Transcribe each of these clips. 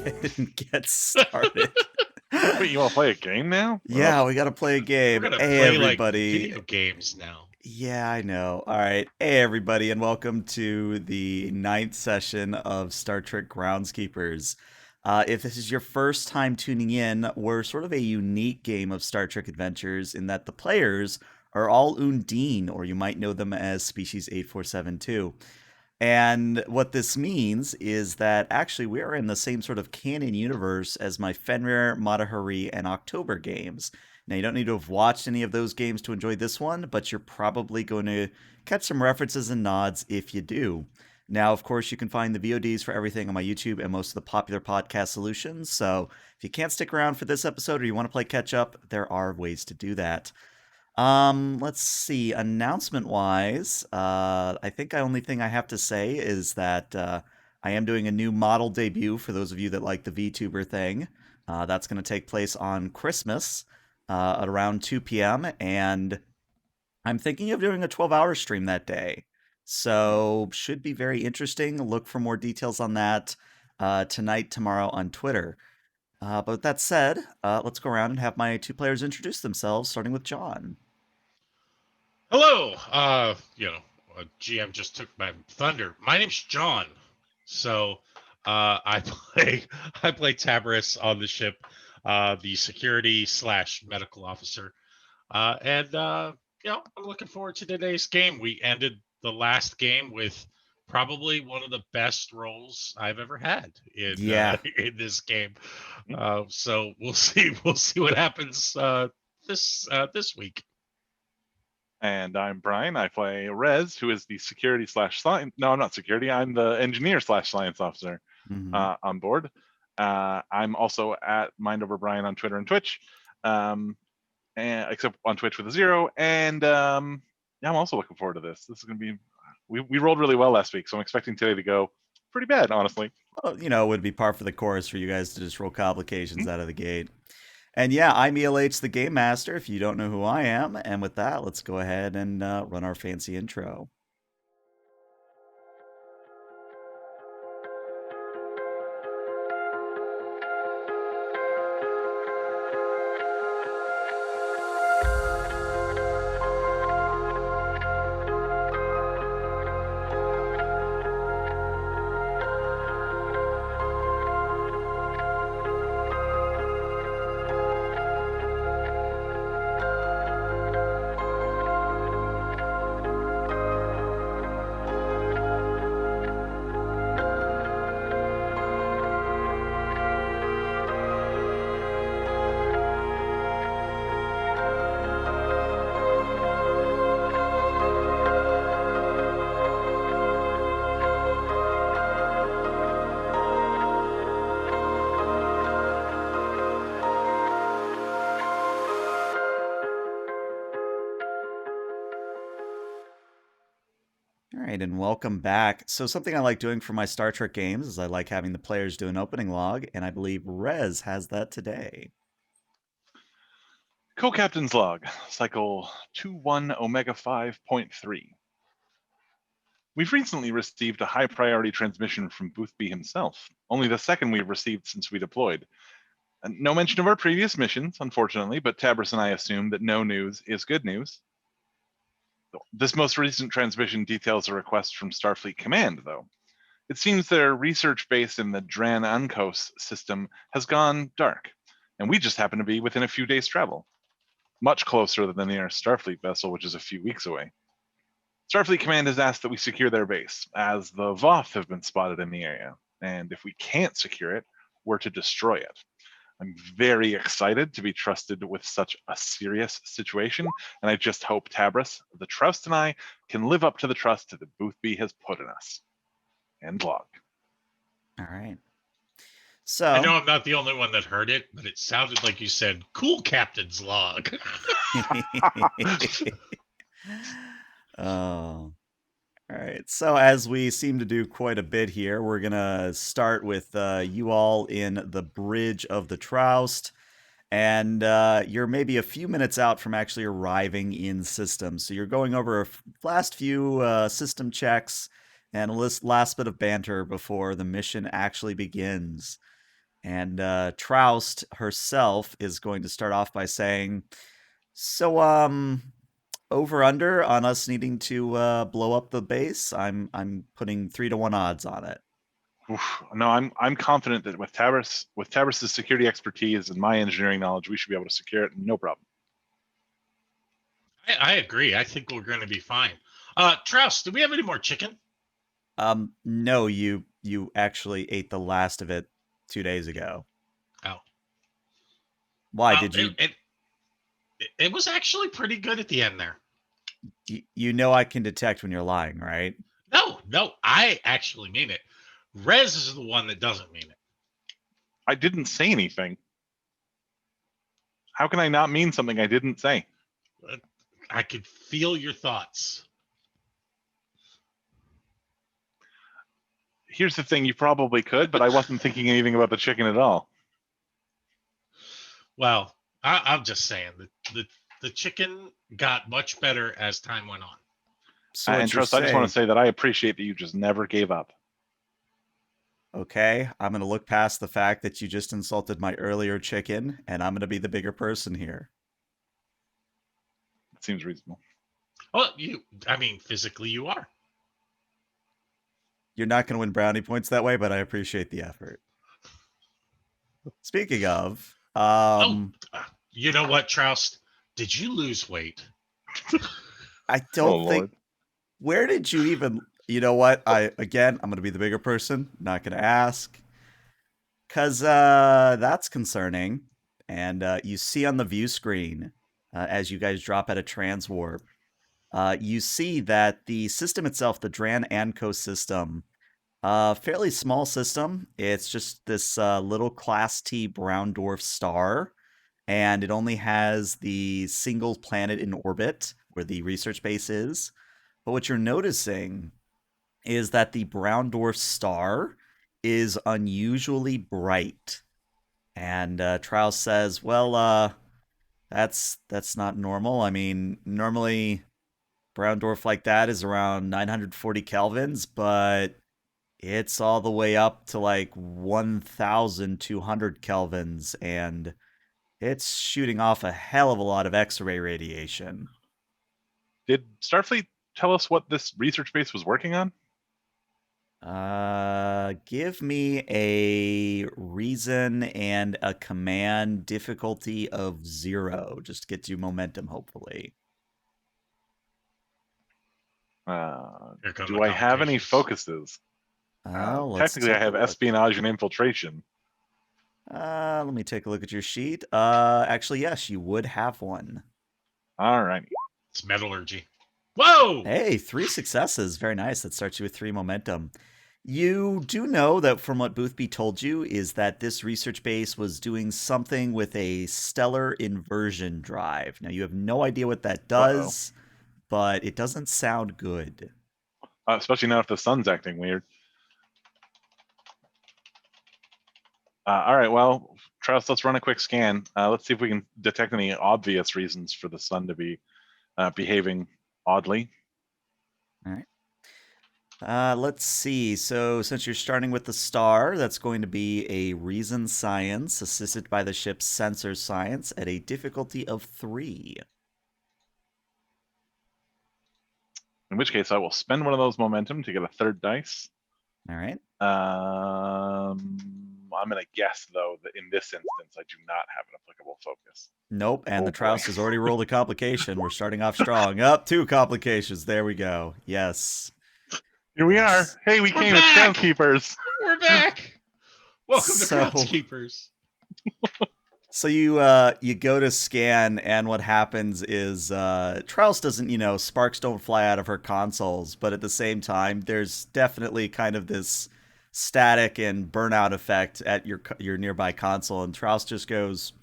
ahead and get started. Wait, you want to play a game now? Yeah, we got to play a We're game. gonna Hey, play like everybody. video games now. Yeah, I know. All right. Hey, everybody, and welcome to the ninth session of Star Trek Groundskeepers. If this is your first time tuning in, we're sort of a unique game of Star Trek adventures in that the players are all Undine, or you might know them as Species 8472. And what this means is that actually we are in the same sort of canon universe as my Fenrir, Matahari, and October games. Now, you don't need to have watched any of those games to enjoy this one, but you're probably going to catch some references and nods if you do. Now, of course, you can find the VODs for everything on my YouTube and most of the popular podcast solutions. So if you can't stick around for this episode or you want to play catch up, there are ways to do that. Let's see. Announcement wise, I think the only thing I have to say is that I am doing a new model debut for those of you that like the VTuber thing. That's going to take place on Christmas at around 2 p.m. And I'm thinking of doing a 12-hour stream that day. So, should be very interesting. Look for more details on that tonight, tomorrow on Twitter. But with that said, let's go around and have my two players introduce themselves, starting with John. Hello. GM just took my thunder. My name's John. So, I play I play Tabris on the ship, the security / medical officer, I'm looking forward to today's game. We ended the last game with probably one of the best rolls I've ever had in Yeah. in this game. So we'll see what happens this week. And I'm Brian. I play Rez, who is the security / science. No, I'm not security. I'm the engineer / science officer on board. I'm also at Mind Over Brian on Twitter and Twitch, and except on Twitch with a 0. And I'm also looking forward to this. This is going to be. We rolled really well last week, so I'm expecting today to go pretty bad, honestly. Well, it would be par for the course for you guys to just roll complications out of the gate. And yeah, I'm ELH, the Game Master, if you don't know who I am. And with that, let's go ahead and run our fancy intro. All right, and welcome back. So something I like doing for my Star Trek games is I like having the players do an opening log, and I believe Rez has that today. Co-Captain's Log, Cycle 21 Omega 5.3. We've recently received a high-priority transmission from Boothby himself, only the second we've received since we deployed. No mention of our previous missions, unfortunately, but Tabris and I assume that no news is good news. This most recent transmission details a request from Starfleet Command, though. It seems their research base in the Dran Uncos system has gone dark, and we just happen to be within a few days' travel. Much closer than the nearest Starfleet vessel, which is a few weeks away. Starfleet Command has asked that we secure their base, as the Voth have been spotted in the area, and if we can't secure it, we're to destroy it. I'm very excited to be trusted with such a serious situation, and I just hope Tabris, the Troust, and I can live up to the trust that Boothby has put in us. End log. All right. So I know I'm not the only one that heard it, but it sounded like you said "Cool Captain's Log." Oh. All right. So as we seem to do quite a bit here, we're gonna start with you all in the bridge of the Troust, and you're maybe a few minutes out from actually arriving in system. So you're going over a last few system checks and a last bit of banter before the mission actually begins. And Troust herself is going to start off by saying, "So, over under on us needing to blow up the base. I'm putting 3-1 odds on it." Oof. No, I'm confident that with Tabris's security expertise and my engineering knowledge, we should be able to secure it, no problem. I agree. I think we're going to be fine. Troust, do we have any more chicken? No, you actually ate the last of it 2 days ago. Oh, Why did you? It was actually pretty good at the end there. You know I can detect when you're lying, right? No, I actually mean it. Rez is the one that doesn't mean it. I didn't say anything. How can I not mean something I didn't say? I could feel your thoughts. Here's the thing, you probably could, but I wasn't thinking anything about the chicken at all. Well, I'm just saying that the chicken got much better as time went on. So And Troust, I just want to say that I appreciate that you just never gave up. Okay, I'm going to look past the fact that you just insulted my earlier chicken, and I'm going to be the bigger person here. It seems reasonable. Well, physically you are. You're not going to win brownie points that way, but I appreciate the effort. Speaking of, you know what, Troust? Did you lose weight? I don't think. Lord. Where did you even? You know what? I'm going to be the bigger person. Not going to ask, because that's concerning. And you see on the view screen as you guys drop out of transwarp, you see that the system itself, the Dran Anco system, fairly small system. It's just this little Class T brown dwarf star, and it only has the single planet in orbit where the research base is. But what you're noticing is that the brown dwarf star is unusually bright. And Troust says, "Well, that's not normal. I mean, normally brown dwarf like that is around 940 kelvins, but it's all the way up to like 1,200 kelvins, and it's shooting off a hell of a lot of X-ray radiation." Did Starfleet tell us what this research base was working on? Give me a reason and a command difficulty of 0. Just get you momentum, hopefully. Do I have any focuses? Technically, I have espionage and infiltration. Let me take a look at your sheet. Actually, yes, you would have one. All right. It's metallurgy. Whoa! Hey, 3 successes. Very nice. That starts you with 3 momentum. You do know that from what Boothby told you is that this research base was doing something with a stellar inversion drive. Now, you have no idea what that does, but it doesn't sound good. Especially now if the sun's acting weird. All right, well, Troust, let's run a quick scan. Let's see if we can detect any obvious reasons for the sun to be behaving oddly. All right. Let's see. So since you're starting with the star, that's going to be a reason science assisted by the ship's sensor science at a difficulty of 3. In which case, I will spend one of those momentum to get a 3rd dice. All right. I'm going to guess, though, that in this instance, I do not have an applicable focus. Nope, and the Troust has already rolled a complication. We're starting off strong. Up 2 complications. There we go. Yes. Here we are. Hey, we came as Groundskeepers. We're back. Welcome to Groundskeepers. So you go to scan, and what happens is Troust doesn't, sparks don't fly out of her consoles, but at the same time, there's definitely kind of this static and burnout effect at your nearby console, and Troust just goes,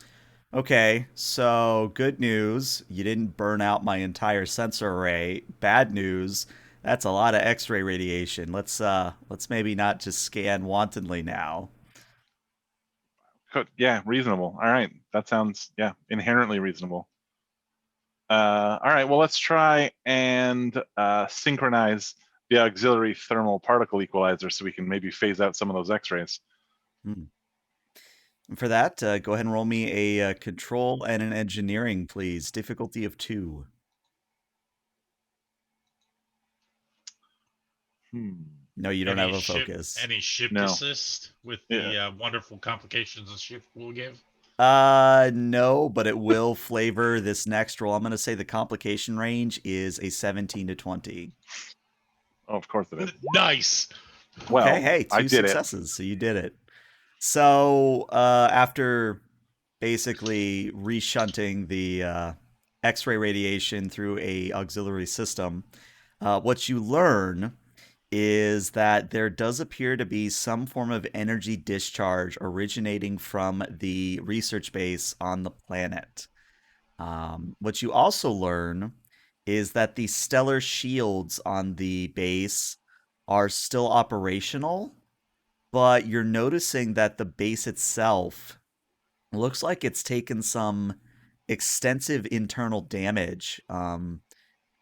"Okay, so good news, you didn't burn out my entire sensor array. Bad news, that's a lot of X-ray radiation. Let's maybe not just scan wantonly now." Yeah, reasonable. All right, that sounds inherently reasonable. All right, well, let's try and synchronize the auxiliary thermal particle equalizer so we can maybe phase out some of those X-rays. For that, go ahead and roll me a control and an engineering, please. Difficulty of 2. No, you don't have a focus. Any shift No. assist with the wonderful complications the shift will give? No, but it will flavor this next roll. I'm going to say the complication range is a 17 to 20. Oh, of course it is. Nice. Well, Okay, hey, I two did successes, so you did it. So, after basically reshunting the X-ray radiation through a auxiliary system, what you learn is that there does appear to be some form of energy discharge originating from the research base on the planet. What you also learn is that the stellar shields on the base are still operational, but you're noticing that the base itself looks like it's taken some extensive internal damage.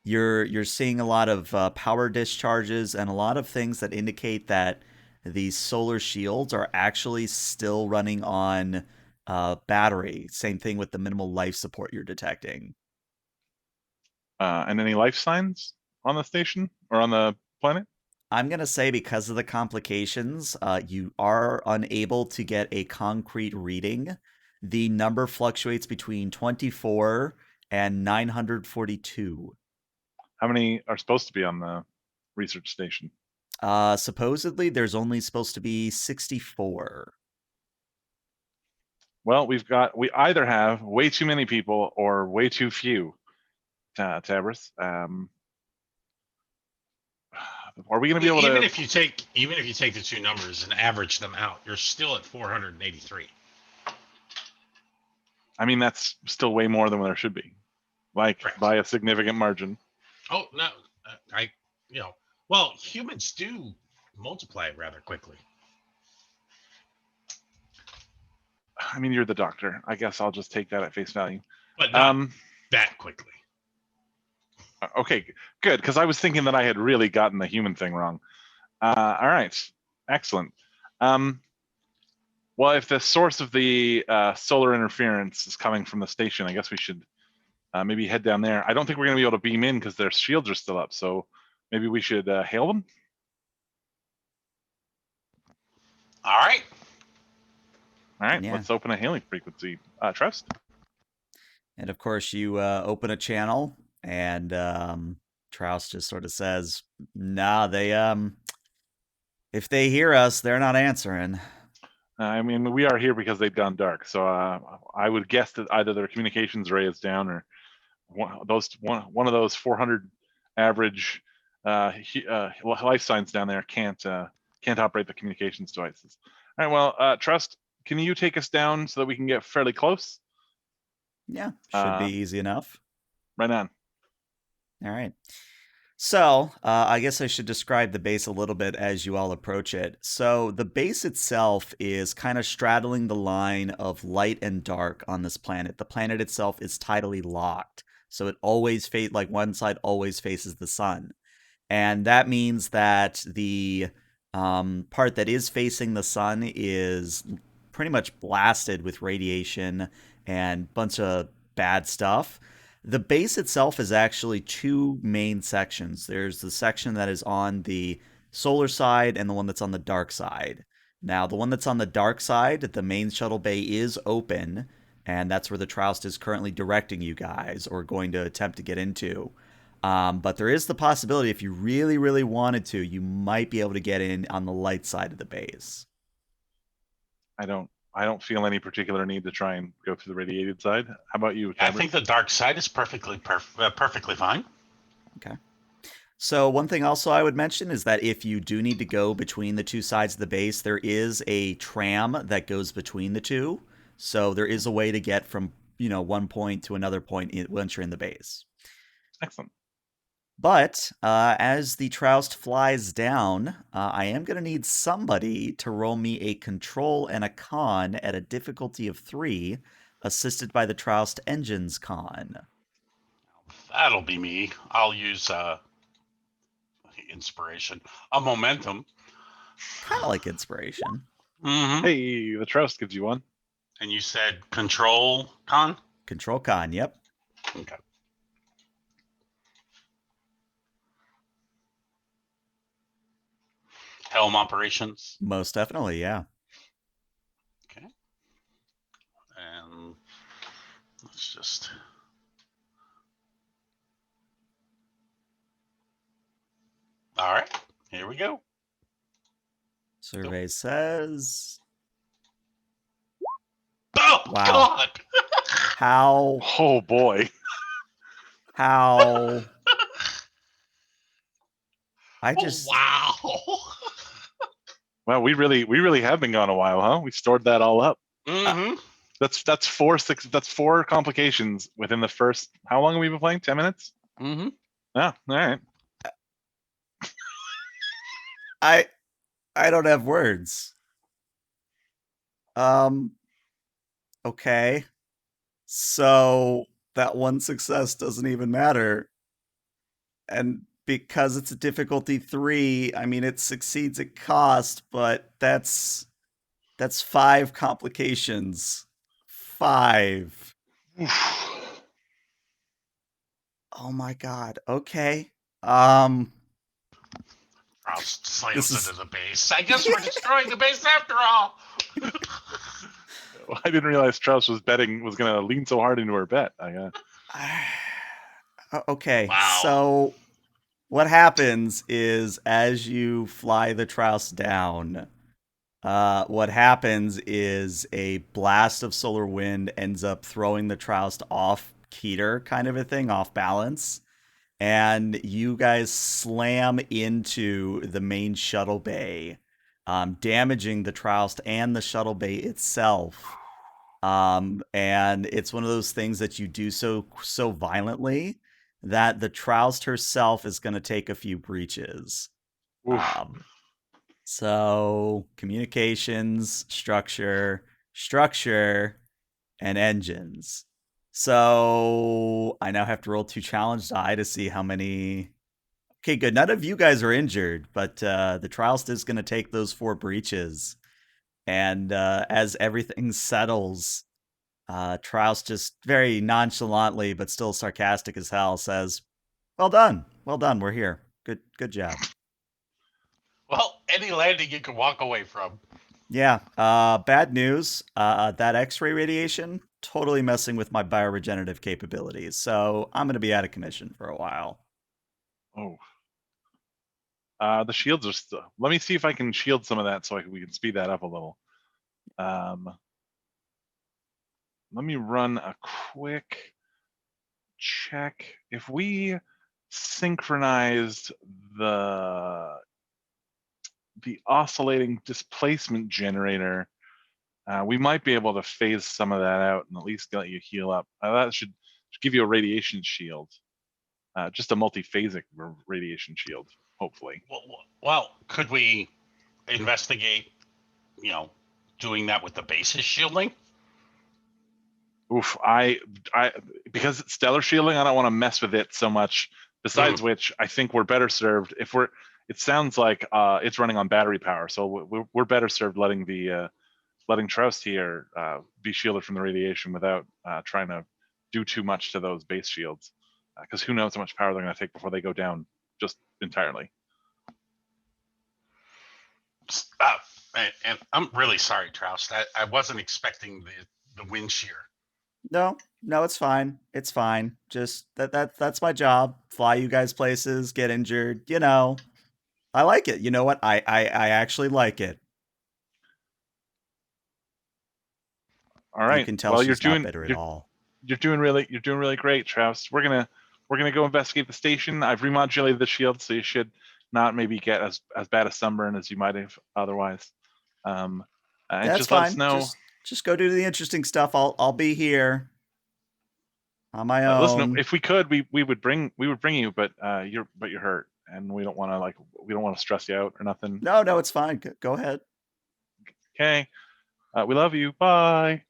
You're seeing a lot of power discharges and a lot of things that indicate that these solar shields are actually still running on battery. Same thing with the minimal life support you're detecting. And any life signs on the station or on the planet? I'm going to say because of the complications, you are unable to get a concrete reading. The number fluctuates between 24 and 942. How many are supposed to be on the research station? Supposedly, there's only supposed to be 64. Well, we either have way too many people or way too few. Tabris. Are we going to be able to? Even if you take the two numbers and average them out, you're still at 483. I mean, that's still way more than there should be, like Correct. by a significant margin. Oh no, well, humans do multiply rather quickly. I mean, you're the doctor. I guess I'll just take that at face value. But not that quickly. Okay, good, because I was thinking that I had really gotten the human thing wrong. All right, excellent. Well, if the source of the solar interference is coming from the station, I guess we should maybe head down there. I don't think we're going to be able to beam in because their shields are still up, so maybe we should hail them. All right. Yeah. Let's open a hailing frequency. Trust. And of course, you open a channel, and Troust just sort of says, "Nah, they if they hear us, they're not answering." I mean, we are here because they've gone dark, so I would guess that either their communications ray is down, or one of those 400 average life signs down there can't operate the communications devices. All right, well, Trust, can you take us down so that we can get fairly close? Yeah, should be easy enough. Right on. All right. So, I guess I should describe the base a little bit as you all approach it. So, the base itself is kind of straddling the line of light and dark on this planet. The planet itself is tidally locked, so it always like one side always faces the sun, and that means that the part that is facing the sun is pretty much blasted with radiation and bunch of bad stuff. The base itself is actually two main sections. There's the section that is on the solar side and the one that's on the dark side. Now, the one that's on the dark side, the main shuttle bay is open, and that's where the Troust is currently directing you guys, or going to attempt to get into. But there is the possibility, if you really, really wanted to, you might be able to get in on the light side of the base. I don't feel any particular need to try and go through the radiated side. How about you, Tabris? I think the dark side is perfectly fine. Okay. So one thing also I would mention is that if you do need to go between the two sides of the base, there is a tram that goes between the two. So there is a way to get from, one point to another point once you're in the base. Excellent. But as the Troust flies down, I am going to need somebody to roll me a control and a con at a difficulty of 3, assisted by the Troust engines con. That'll be me. I'll use inspiration. A momentum. Kind of like inspiration. Mm-hmm. Hey, the Troust gives you one. And you said control con? Control con, yep. Okay. Helm operations. Most definitely, yeah. Okay. And let's just. All right. Here we go. Survey says. Oh, Wow. God. How? Oh boy. How? I Oh, just. wow. Well, we really have been gone a while, huh? We stored that all up. Mm-hmm. That's 4 complications within the first. How long have we been playing? 10 minutes. Mm-hmm. Yeah. All right. I don't have words. Okay. So that one success doesn't even matter. And because it's a difficulty 3, I mean it succeeds at cost, but that's 5 complications. 5. Oof. Oh my god. Okay. Rouse slams This is- into the base. I guess we're destroying the base after all. I didn't realize Strauss was going to lean so hard into her bet. Okay. Wow. So what happens is as you fly the Trouse down, what happens is a blast of solar wind ends up throwing the Troust off Keter, kind of a thing, off balance. And you guys slam into the main shuttle bay, damaging the Troust and the shuttle bay itself. And it's one of those things that you do so violently that the Troust herself is going to take a few breaches. Oof. So communications, structure, and engines. So I now have to roll 2 challenge die to see how many. Okay, good. None of you guys are injured, but the Troust is going to take those 4 breaches. And as everything settles, Troust just very nonchalantly, but still sarcastic as hell, says, "Well done, we're here. Good job." Well, any landing you can walk away from. Yeah. Bad news. That X-ray radiation totally messing with my bioregenerative capabilities. So I'm gonna be out of commission for a while. Oh. The shields are still. Let me see if I can shield some of that so we can speed that up a little. Let me run a quick check. If we synchronized the oscillating displacement generator, we might be able to phase some of that out and at least let you heal up. That should give you a radiation shield, just a multi-phasic radiation shield, hopefully. Well, could we investigate, doing that with the base's shielding? Oof, because it's stellar shielding, I don't want to mess with it so much. Besides which, I think we're better served if we're. It sounds like it's running on battery power, so we're better served letting Troust here be shielded from the radiation without trying to do too much to those base shields, because who knows how much power they're going to take before they go down just entirely. And I'm really sorry, Troust. I wasn't expecting the wind shear. No, it's fine. It's fine. Just that's my job. Fly you guys places, get injured. I like it. You know what? I actually like it. All right. You can tell well, she's not bitter at all. You're doing really great, Troust. We're gonna go investigate the station. I've remodulated the shield, so you should not maybe get as bad a sunburn as you might have otherwise. And That's just fine. let us know. Just go do the interesting stuff. I'll be here on my own. Listen, if we could, we would bring you, but you're hurt, and we don't want to stress you out or nothing. No, it's fine. Go ahead. Okay, we love you. Bye.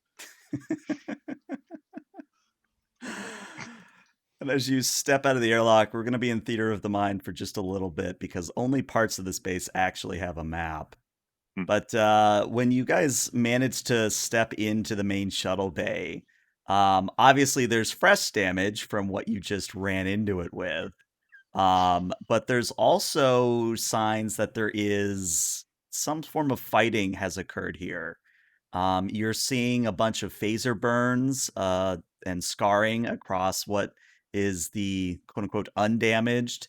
And as you step out of the airlock, we're going to be in theater of the mind for just a little bit because only parts of the space actually have a map. But when you guys manage to step into the main shuttle bay, obviously there's fresh damage from what you just ran into it with. But there's also signs that there is some form of fighting has occurred here. You're seeing a bunch of phaser burns and scarring across what is the quote unquote undamaged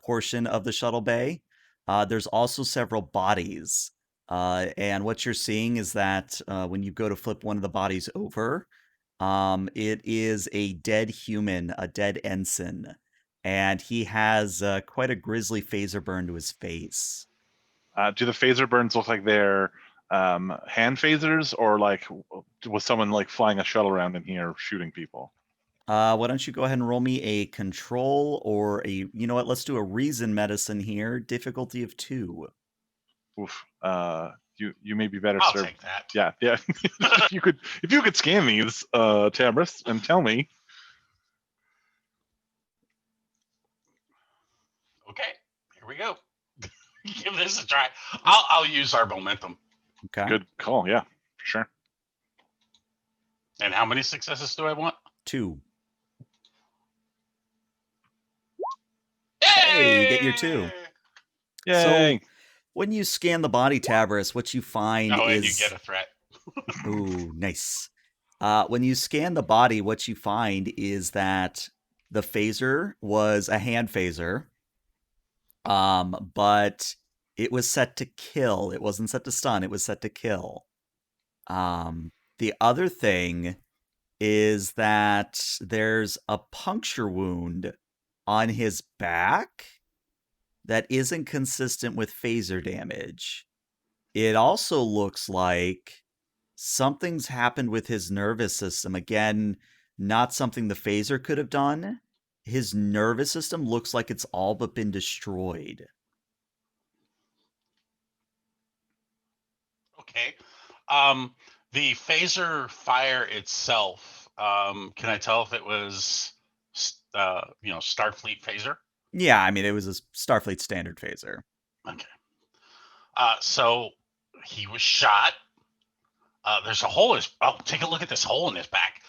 portion of the shuttle bay. There's also several bodies. And what you're seeing is that when you go to flip one of the bodies over, it is a dead human, a dead ensign, and he has quite a grisly phaser burn to his face. Do the phaser burns look like they're hand phasers, or like was someone like flying a shuttle around in here shooting people? Why don't you go ahead and roll me a control or a, you know what, let's do a reason medicine here, difficulty of 2. Oof. You may be better I'll served. take that. Yeah. if you could scan these, Tabris, and tell me. Okay, here we go. Give this a try. I'll use our momentum. Okay. Good call. Yeah, for sure. And how many successes do I want? 2. Hey, you get your 2. Yay! So when you scan the body, Tabris, what you find Oh, is... and you get a threat. Ooh, nice. When you scan the body, what you find is that the phaser was a hand phaser, but it was set to kill. It wasn't set to stun. It was set to kill. The other thing is that there's a puncture wound on his back that isn't consistent with phaser damage. It also looks like something's happened with his nervous system. Again, not something the phaser could have done. His nervous system looks like it's all but been destroyed. Okay. The phaser fire itself, can I tell if it was, Starfleet phaser? Yeah, I mean, it was a Starfleet standard phaser. Okay. So he was shot. There's a hole in his... Oh, take a look at this hole in his back.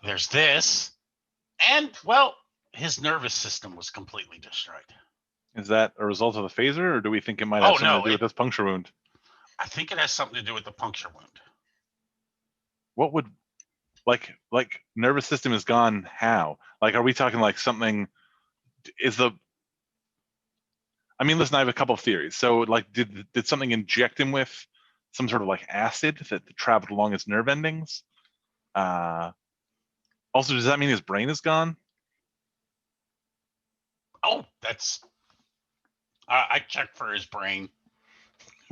There's this. And, well, his nervous system was completely destroyed. Is that a result of the phaser, or do we think it might have something to do with this puncture wound? I think it has something to do with the puncture wound. What would, like nervous system is gone? How? Like, are we talking like something? Is the... I mean, listen, I have a couple of theories. So, like, did something inject him with some sort of like acid that traveled along his nerve endings? Also, does that mean his brain is gone? Oh, that's... I checked for his brain.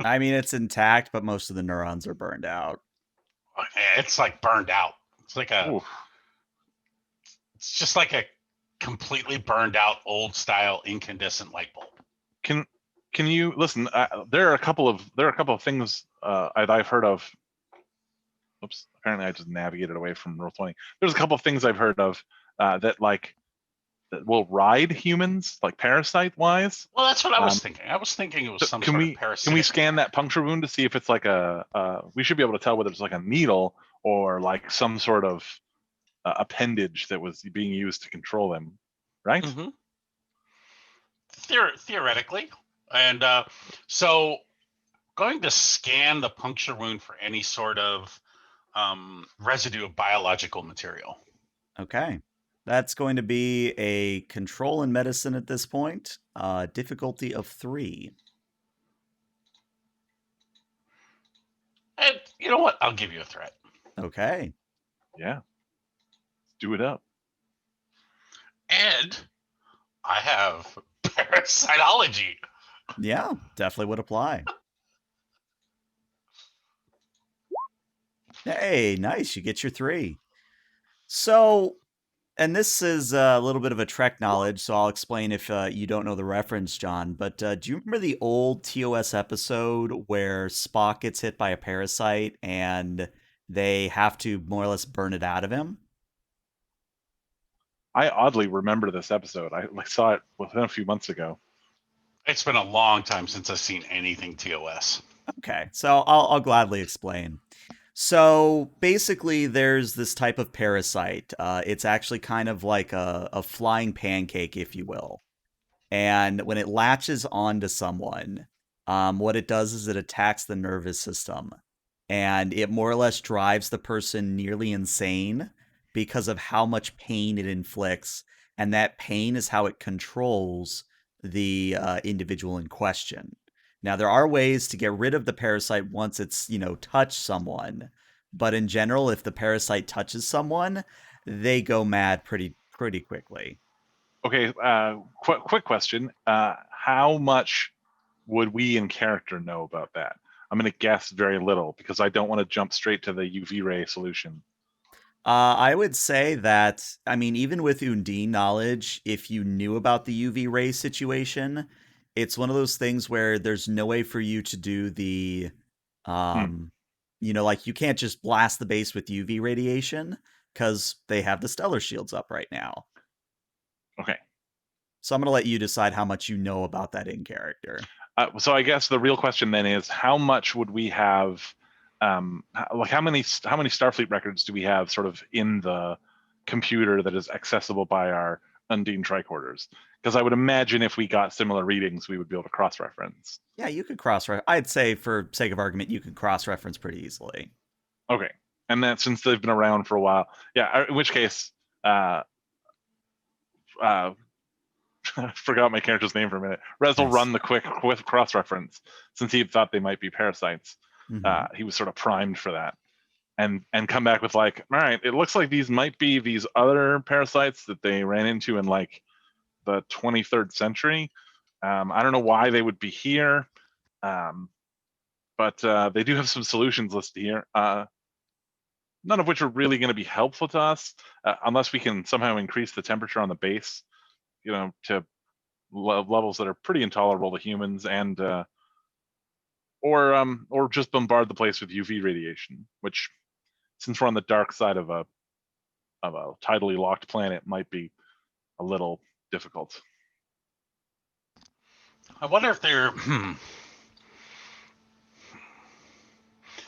I mean, it's intact, but most of the neurons are burned out. It's like burned out. It's like a... Oof. It's just like a completely burned out old style incandescent light bulb. Can you listen? There are a couple of things I've heard of. Oops! Apparently, I just navigated away from Roll20. There's a couple of things I've heard of that will ride humans, like parasite wise. Well, that's what I was thinking. I was thinking it was some sort of parasite. Can we scan that puncture wound to see if it's like we should be able to tell whether it's like a needle or like some sort of appendage that was being used to control them, right? Mm-hmm. Theoretically. And so going to scan the puncture wound for any sort of residue of biological material. Okay. That's going to be a control in medicine at this point. Difficulty of 3. And you know what? I'll give you a threat. Okay. Yeah. Do it up. And I have parasitology. Yeah, definitely would apply. Hey, nice. You get your 3. So, and this is a little bit of a Trek knowledge, so I'll explain if you don't know the reference, John. But do you remember the old TOS episode where Spock gets hit by a parasite and they have to more or less burn it out of him? I oddly remember this episode. I saw it within a few months ago. It's been a long time since I've seen anything TOS. Okay, so I'll gladly explain. So basically, there's this type of parasite. It's actually kind of like a flying pancake, if you will. And when it latches onto someone, what it does is it attacks the nervous system. And it more or less drives the person nearly insane because of how much pain it inflicts. And that pain is how it controls the individual in question. Now, there are ways to get rid of the parasite once it's, touched someone. But in general, if the parasite touches someone, they go mad pretty quickly. Okay, quick question. How much would we in character know about that? I'm going to guess very little because I don't want to jump straight to the UV ray solution. I would say that, I mean, even with Undine knowledge, if you knew about the UV ray situation, it's one of those things where there's no way for you to do the, um, like you can't just blast the base with UV radiation because they have the stellar shields up right now. Okay. So I'm going to let you decide how much you know about that in character. So I guess the real question then is, how much would we have? Like how many Starfleet records do we have sort of in the computer that is accessible by our Undine tricorders? Because I would imagine if we got similar readings, we would be able to cross-reference. Yeah, you could cross-reference. I'd say, for sake of argument, you could cross-reference pretty easily. Okay, and that since they've been around for a while, yeah. In which case, I forgot my character's name for a minute. Rez will Nice. run the quick cross-reference since he thought they might be parasites. Mm-hmm. He was sort of primed for that, and come back with like, all right, it looks like these might be these other parasites that they ran into in like the 23rd century. I don't know why they would be here, but they do have some solutions listed here. None of which are really going to be helpful to us unless we can somehow increase the temperature on the base, to levels that are pretty intolerable to humans, and or just bombard the place with UV radiation, which, since we're on the dark side of a tidally locked planet, might be a little difficult. I wonder if there.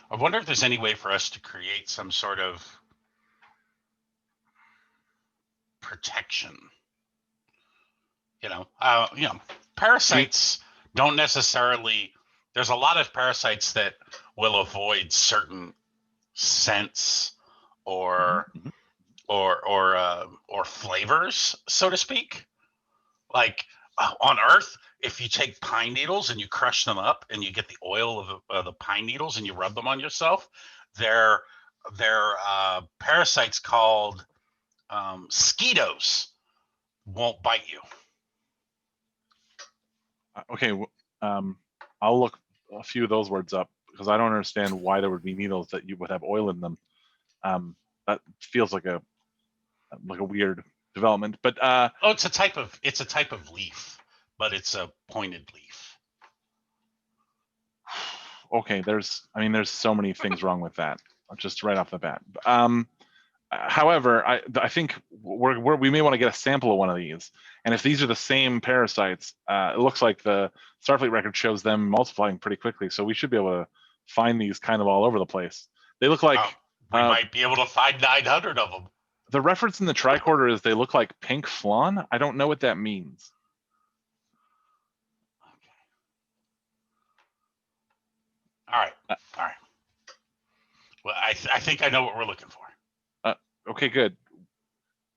I wonder if there's any way for us to create some sort of protection. Parasites don't necessarily. There's a lot of parasites that will avoid certain scents or or flavors, so to speak. Like on Earth, if you take pine needles and you crush them up and you get the oil of the pine needles and you rub them on yourself, they're parasites called skeetos won't bite you. Okay, I'll look a few of those words up because I don't understand why there would be needles that you would have oil in them. That feels like a weird development. But it's a type of leaf, but it's a pointed leaf. Okay, there's so many things wrong with that, just right off the bat. However, I think we may want to get a sample of one of these, and if these are the same parasites, it looks like the Starfleet record shows them multiplying pretty quickly, so we should be able to find these kind of all over the place. They look like we might be able to find 900 of them. The reference in the tricorder is they look like pink flan. I don't know what that means. All right. Well, I think I know what we're looking for. Okay, good.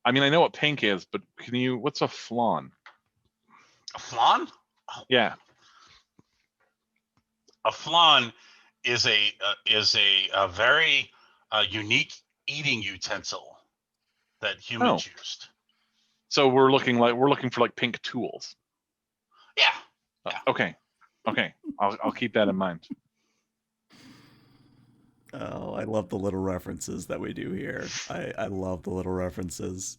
I mean, I know what pink is, but what's a flan? A flan? Yeah. A flan is a very unique eating utensil that humans used. So we're looking for like pink tools. Yeah. Okay. I'll keep that in mind. Oh, I love the little references that we do here. I love the little references.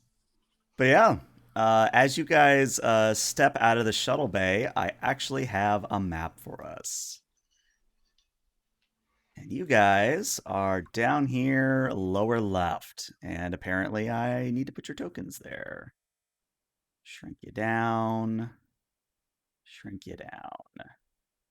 But yeah, as you guys step out of the shuttle bay, I actually have a map for us. And you guys are down here lower left. And apparently I need to put your tokens there. Shrink you down. Shrink you down.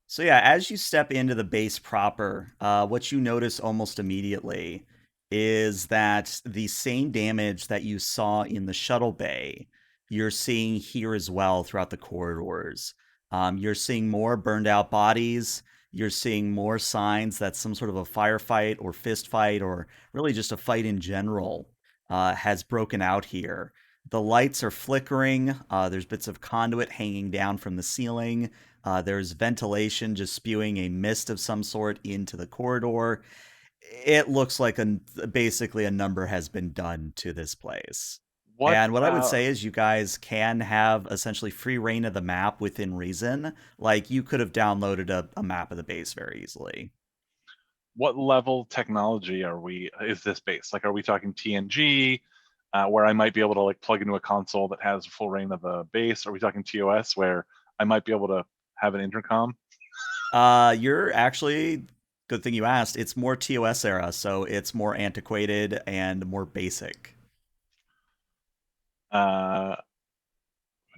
So yeah, as you step into the base proper, what you notice almost immediately is that the same damage that you saw in the shuttle bay, you're seeing here as well throughout the corridors. You're seeing more burned out bodies. You're seeing more signs that some sort of a firefight or fist fight or really just a fight in general has broken out here. The lights are flickering. There's bits of conduit hanging down from the ceiling. There's ventilation just spewing a mist of some sort into the corridor. It looks like basically a number has been done to this place. What? And what I would say is you guys can have essentially free reign of the map within reason. Like you could have downloaded a map of the base very easily. What level technology is this base? Like, are we talking TNG, where I might be able to like plug into a console that has full reign of the base? Are we talking TOS, where I might be able to have an intercom? You're actually, good thing you asked. It's more TOS era, so it's more antiquated and more basic.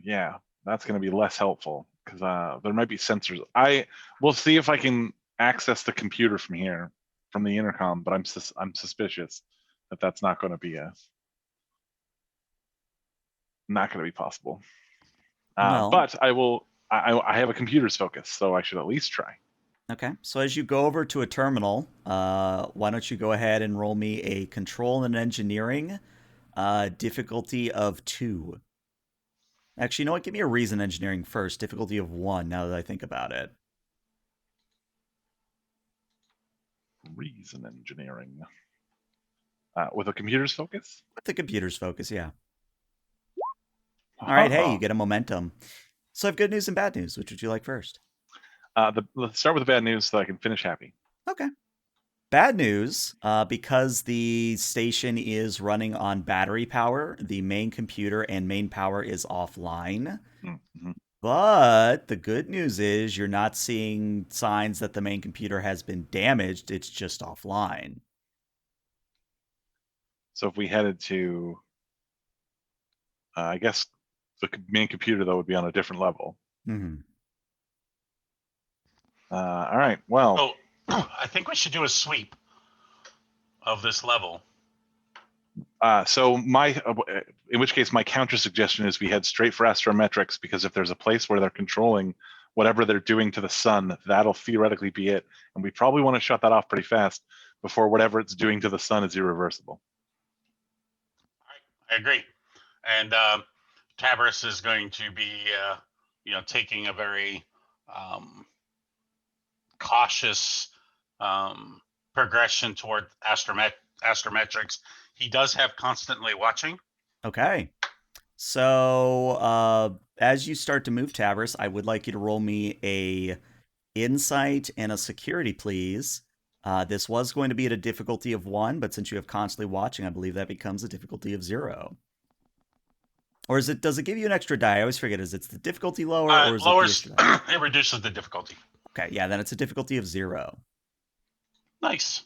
Yeah, that's going to be less helpful because there might be sensors. I will see if I can access the computer from here, from the intercom, but I'm suspicious that that's not going to be possible. Well, but I will. I have a computer's focus, so I should at least try. okay, so as you go over to a terminal, why don't you go ahead and roll me a control and engineering, difficulty of 2. Actually, you know what? Give me a reason engineering first, difficulty of 1, now that I think about it. Reason engineering. With a computer's focus? With the computer's focus, yeah. All right, hey, you get a momentum. So I have good news and bad news. Which would you like first? Let's start with the bad news so I can finish happy. Okay. Bad news, because the station is running on battery power, the main computer and main power is offline. Mm-hmm. But the good news is you're not seeing signs that the main computer has been damaged. It's just offline. So if we headed to, I guess the main computer, though, would be on a different level. Mm-hmm. All right, well. Oh, I think we should do a sweep of this level. So in which case my counter suggestion is we head straight for astrometrics, because if there's a place where they're controlling whatever they're doing to the sun, that'll theoretically be it. And we probably want to shut that off pretty fast before whatever it's doing to the sun is irreversible. I agree. And Tabris is going to be, taking a very cautious progression toward astrometrics. He does have constantly watching. Okay. So as you start to move, Tabris, I would like you to roll me a insight and a security, please. This was going to be at a difficulty of 1, but since you have constantly watching, I believe that becomes a difficulty of 0. Or does it give you an extra die? I always forget, is it the difficulty lower or is lowers, it the extra die? It reduces the difficulty. Okay, yeah, then it's a difficulty of 0. Nice.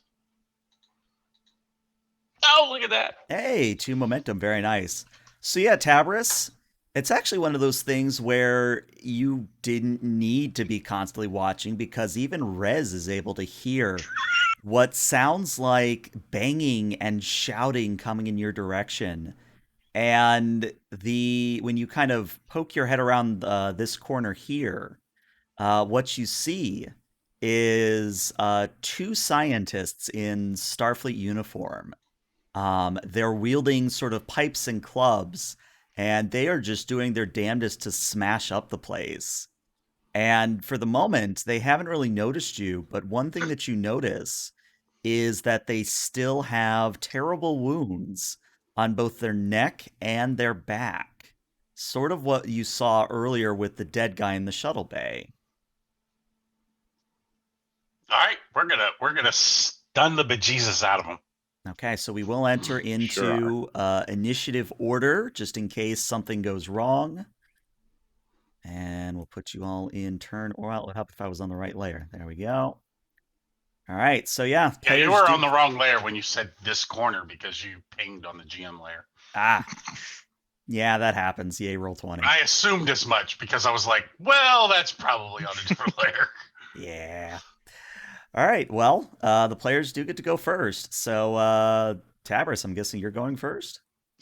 Oh, look at that. Hey, 2 momentum, very nice. So yeah, Tabris, it's actually one of those things where you didn't need to be constantly watching, because even Rez is able to hear what sounds like banging and shouting coming in your direction. And when you kind of poke your head around this corner here, what you see is 2 scientists in Starfleet uniform. They're wielding sort of pipes and clubs, and they are just doing their damnedest to smash up the place. And for the moment, they haven't really noticed you, but one thing that you notice is that they still have terrible wounds on both their neck and their back. Sort of what you saw earlier with the dead guy in the shuttle bay. All right, we're gonna stun the bejesus out of them. Okay, so we will enter into initiative order, just in case something goes wrong. And we'll put you all in turn, or I'll help if I was on the right layer. There we go. All right, so yeah. Yeah, you were on the wrong layer when you said this corner, because you pinged on the GM layer. Ah. Yeah, that happens. Yay, roll 20. I assumed as much, because I was like, well, that's probably on a different layer. Yeah. All right. Well, the players do get to go first. So, Tabris, I'm guessing you're going first.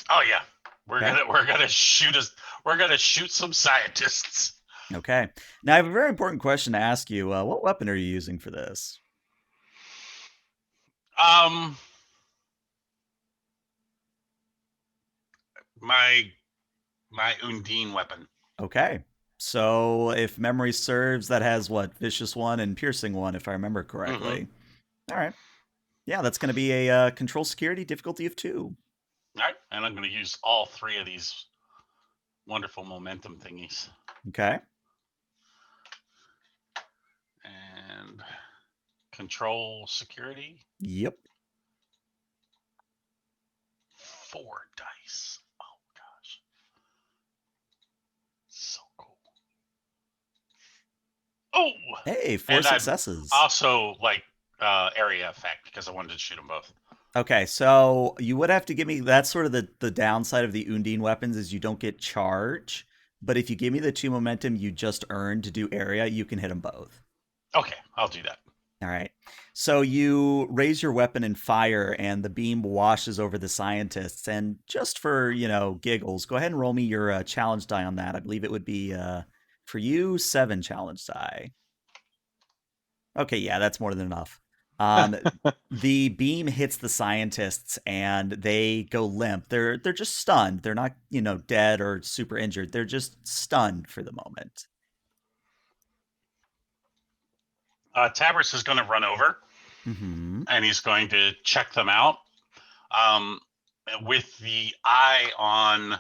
Oh yeah, we're Okay. gonna shoot us. We're gonna shoot some scientists. Okay. Now, I have a very important question to ask you. What weapon are you using for this? Um, my Undine weapon. Okay. So, if memory serves, that has what? Vicious one and piercing one, if I remember Mm-hmm. correctly. All right. Yeah, that's going to be a control security difficulty of 2. All right, and I'm gonna use all 3 of these wonderful momentum thingies. Okay. And control security. Yep. 4 dice. Oh gosh, so cool. Oh, Hey, 4 and I'm successes. also like area effect because I wanted to shoot them both. Okay, so you would have to give me that's sort of the downside of the Undine weapons is you don't get charge, but if you give me the 2 momentum you just earned to do area, you can hit them both. Okay, I'll do that. All right. So you raise your weapon and fire, and the beam washes over the scientists. And just for giggles, go ahead and roll me your challenge die on that. I believe it would be for you 7 challenge die. Okay, yeah, that's more than enough. The beam hits the scientists, and they go limp. They're just stunned. They're not dead or super injured. They're just stunned for the moment. Tabris is going to run over, and he's going to check them out with the eye on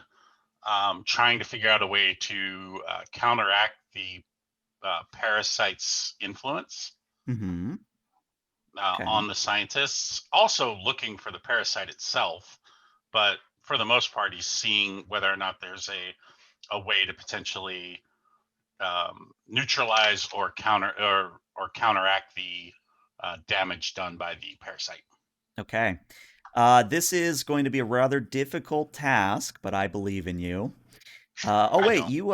trying to figure out a way to counteract the parasite's influence Okay. on the scientists. Also looking for the parasite itself, but for the most part, he's seeing whether or not there's a way to potentially neutralize or counteract the damage done by the parasite. Okay. This is going to be a rather difficult task, but I believe in you. Oh wait, you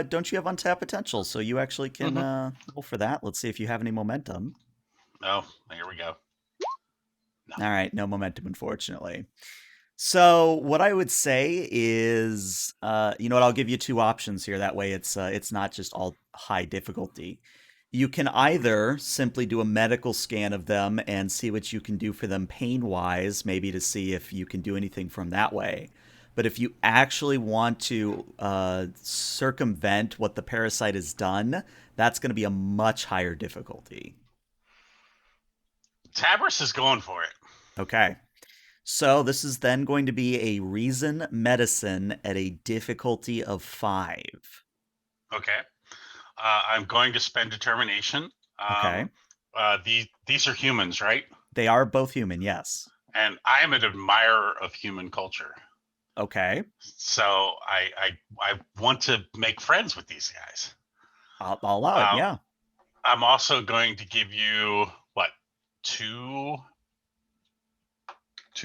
don't you have untapped potential, so you actually can roll for that. Let's see if you have any momentum. Oh, here we go. No. All right, no momentum, unfortunately. So what I would say is, you know what? I'll give you 2 options here. That way, it's not just all high difficulty. You can either simply do a medical scan of them and see what you can do for them pain-wise, maybe to see if you can do anything from that way. But if you actually want to circumvent what the parasite has done, that's going to be a much higher difficulty. Tabris is going for it. Okay. So this is then going to be a reason medicine at a difficulty of 5. Okay. I'm going to spend determination. Okay. These are humans, right? They are both human, yes. And I am an admirer of human culture. Okay. So I want to make friends with these guys. I'll allow it, yeah. I'm also going to give you, what, 2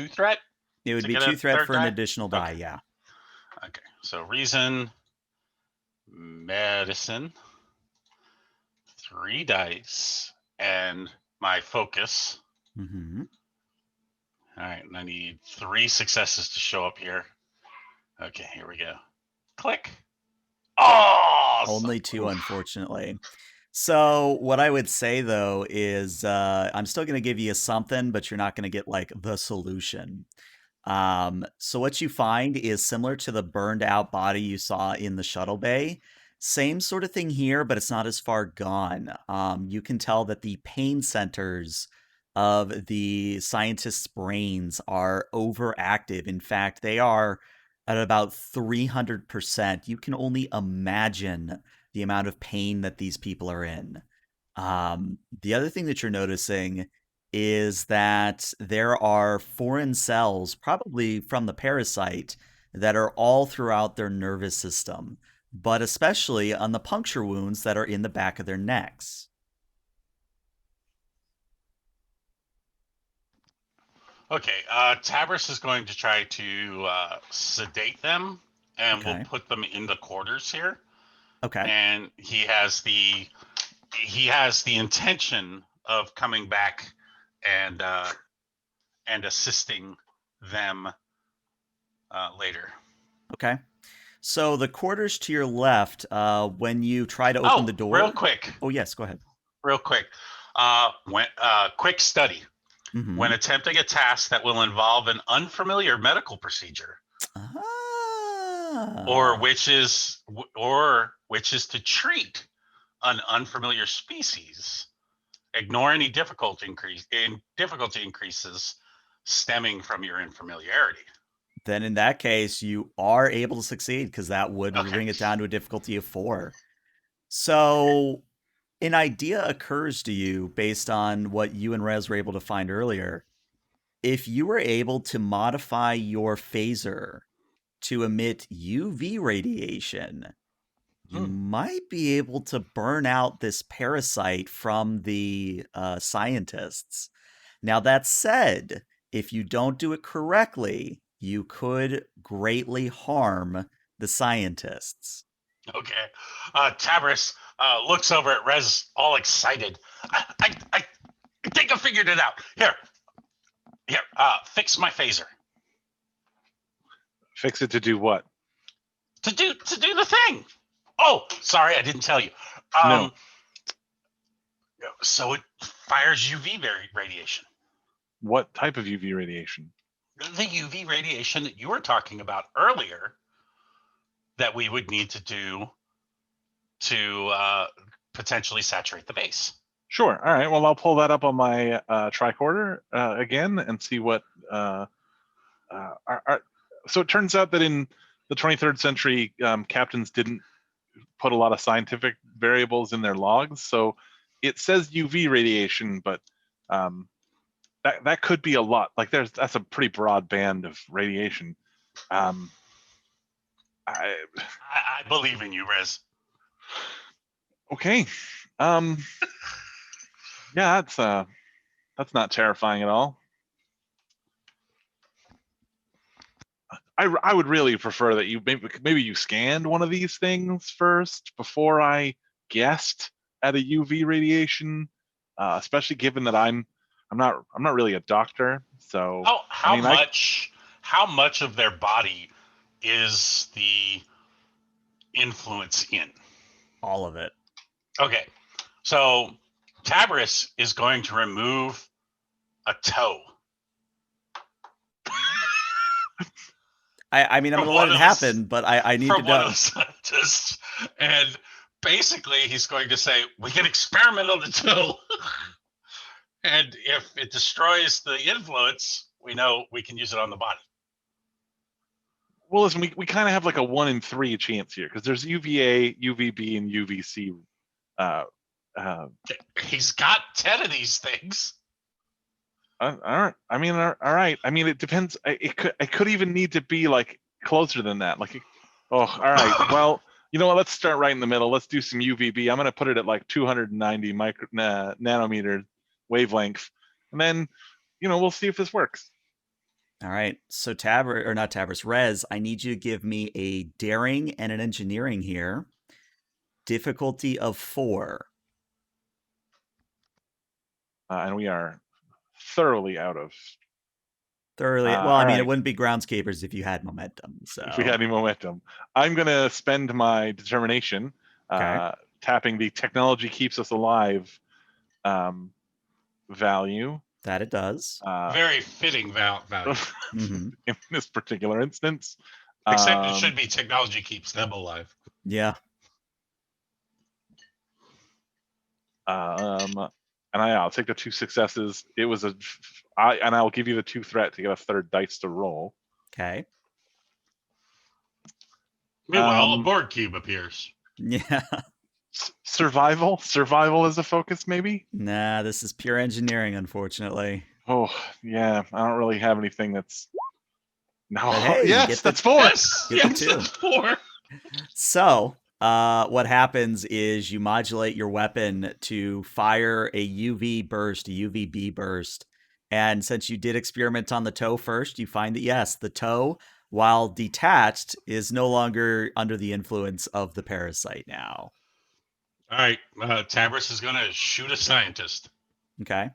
threat? It would be 2 threat for an additional die, okay. Yeah. Okay, so reason, medicine, 3 dice, and my focus. All right, and I need 3 successes to show up here. Okay, here we go. Click. Oh! Only 2, unfortunately. So what I would say, though, is I'm still going to give you something, but you're not going to get, like, the solution. So what you find is similar to the burned out body you saw in the shuttle bay. Same sort of thing here, but it's not as far gone. You can tell that the pain centers of the scientists' brains are overactive. In fact, they are at about 300%. You can only imagine the amount of pain that these people are in. The other thing that you're noticing is that there are foreign cells, probably from the parasite, that are all throughout their nervous system, but especially on the puncture wounds that are in the back of their necks. Okay, Tabris is going to try to sedate them, and we'll put them in the quarters here. Okay. And he has the he has the intention of coming back and assisting them later. Okay. So the quarters to your left, when you try to open the door. Real quick. Oh, yes, go ahead. Real quick. Quick study. Mhm. When attempting a task that will involve an unfamiliar medical procedure, or which is to treat an unfamiliar species, ignore any difficulty increases stemming from your unfamiliarity. Then in that case, you are able to succeed because that would Okay. bring it down to a difficulty of 4. So an idea occurs to you based on what you and Rez were able to find earlier. If you were able to modify your phaser to emit UV radiation, you might be able to burn out this parasite from the scientists. Now, that said, if you don't do it correctly, you could greatly harm the scientists. Okay. Tabris looks over at Rez all excited. I think I figured it out. Here, fix my phaser. Fix it to do what? To do the thing. Oh, sorry, I didn't tell you. No. So it fires UV radiation. What type of UV radiation? The UV radiation that you were talking about earlier that we would need to do to potentially saturate the base. Sure. All right. Well, I'll pull that up on my tricorder again and see what. So it turns out that in the 23rd century, captains didn't put a lot of scientific variables in their logs. So it says UV radiation, but that could be a lot. Like that's a pretty broad band of radiation. I believe in you, Rez. Okay. Yeah, that's not terrifying at all. I would really prefer that you maybe you scanned one of these things first before I guessed at a UV radiation, especially given that I'm not really a doctor. So how much of their body is the influence in? All of it. Okay, so Tabris is going to remove a toe. I mean, I'm going to let it happen, but I need to know. From one of the scientists, and basically he's going to say, we can experiment on the toe. And if it destroys the influence, we know we can use it on the body. Well, listen, we kind of have like a 1 in 3 chance here because there's UVA, UVB, and UVC. He's got 10 of these things. All right. I mean, all right. I mean, it depends. It could even need to be like closer than that. Like, all right. Well, you know what? Let's start right in the middle. Let's do some UVB. I'm going to put it at like 290 nanometer wavelength, and then, we'll see if this works. All right. So Rez, I need you to give me a daring and an engineering here. Difficulty of 4. And we are thoroughly out of. Well, I mean, it wouldn't be Groundskeepers if you had momentum. So if we had any momentum, I'm going to spend my determination tapping the technology keeps us alive value. That it does. Very fitting value. Mm-hmm. In this particular instance. Except it should be technology keeps them alive. Yeah. And I'll take the 2 successes. It was and I'll give you the 2 threat to get a 3rd dice to roll. Okay. Meanwhile, a board cube appears. Yeah. Survival is a focus, maybe? Nah, this is pure engineering, unfortunately. Oh, yeah. I don't really have anything that's. No. Hey, yes, that's 4. Yes, that's 4. So, what happens is you modulate your weapon to fire a UV burst, a UVB burst. And since you did experiment on the toe first, you find that, yes, the toe, while detached, is no longer under the influence of the parasite now. All right, Tabris is going to shoot a scientist. Okay.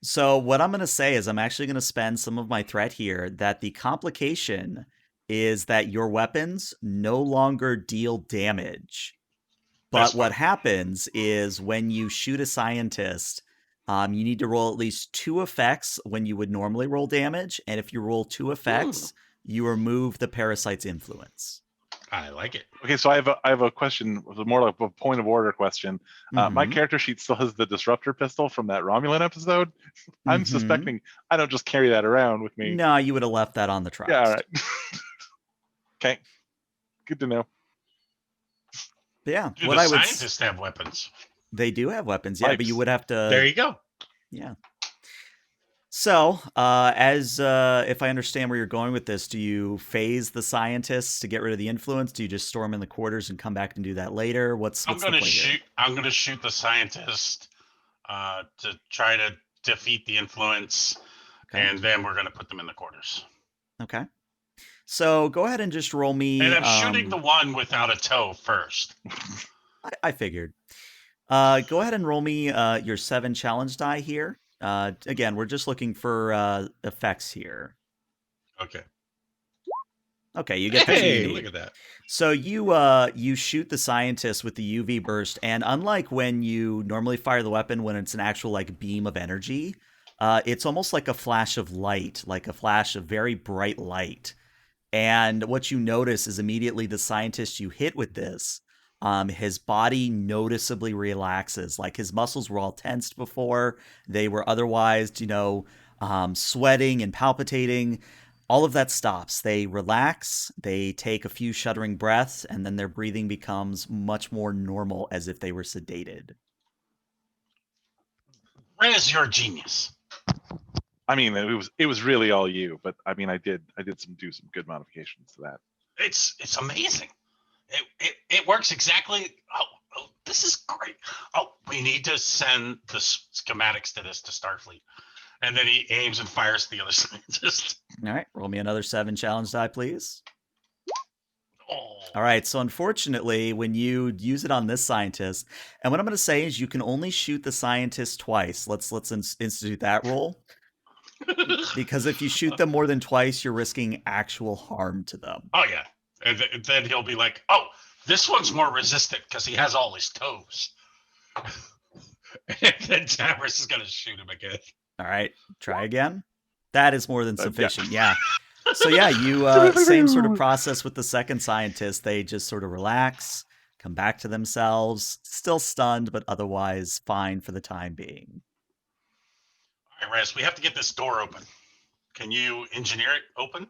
So what I'm going to say is I'm actually going to spend some of my threat here that the complication is that your weapons no longer deal damage. That's But what fine. happens is when you shoot a scientist, you need to roll at least 2 effects when you would normally roll damage. And if you roll 2 effects, you remove the parasite's influence. I like it. Okay, so I have a question, more like a point of order question. My Mhm. character sheet still has the disruptor pistol from that Romulan episode. I'm Mhm. suspecting I don't just carry that around with me. No, you would have left that on the Yeah, all Tribes. right. Okay, good to know. But yeah, Do what the I would scientists have weapons? they do have weapons, yeah, but you Pipes. would have There to you go. yeah. So, as if I understand where you're going with this, do you phase the scientists to get rid of the influence? Do you just storm in the quarters and come back and do that later? What's I'm the going to play here? shoot. I'm going to shoot the scientist to try to defeat the influence, Okay. and then we're going to put them in the quarters. Okay. So go ahead and just roll me. And I'm shooting the one without a toe first. I figured. Go ahead and roll me your 7 challenge die here. Again, we're just looking for effects here. Okay. Okay, you get the Hey, GD. look at that. So you shoot the scientist with the UV burst, and unlike when you normally fire the weapon when it's an actual like beam of energy, it's almost like a flash of light, like a flash of very bright light. And what you notice is immediately the scientist you hit with this, his body noticeably relaxes. Like his muscles were all tensed before; they were otherwise, sweating and palpitating. All of that stops. They relax, they take a few shuddering breaths, and then their breathing becomes much more normal as if they were sedated. Rez, you're a genius. I mean, it was really all you, but I mean, I did do some good modifications to that. It's amazing. It works exactly. Oh, this is great. Oh, we need to send the schematics to this to Starfleet, and then he aims and fires the other scientist. All right, roll me another 7 challenge die, please. Oh. All right, so unfortunately, when you use it on this scientist, and what I'm going to say is you can only shoot the scientist twice. Let's institute that rule. Because if you shoot them more than twice, you're risking actual harm to them. Oh yeah, and then he'll be like, "Oh, this one's more resistant because he has all his toes." And then Tabris is gonna shoot him again. All right, try again. That is more than Yeah. sufficient. Yeah. So yeah, you same sort of process with the second scientist. They just sort of relax, come back to themselves, still stunned, but otherwise fine for the time being. All right, Rez, we have to get this door open. Can you engineer it open?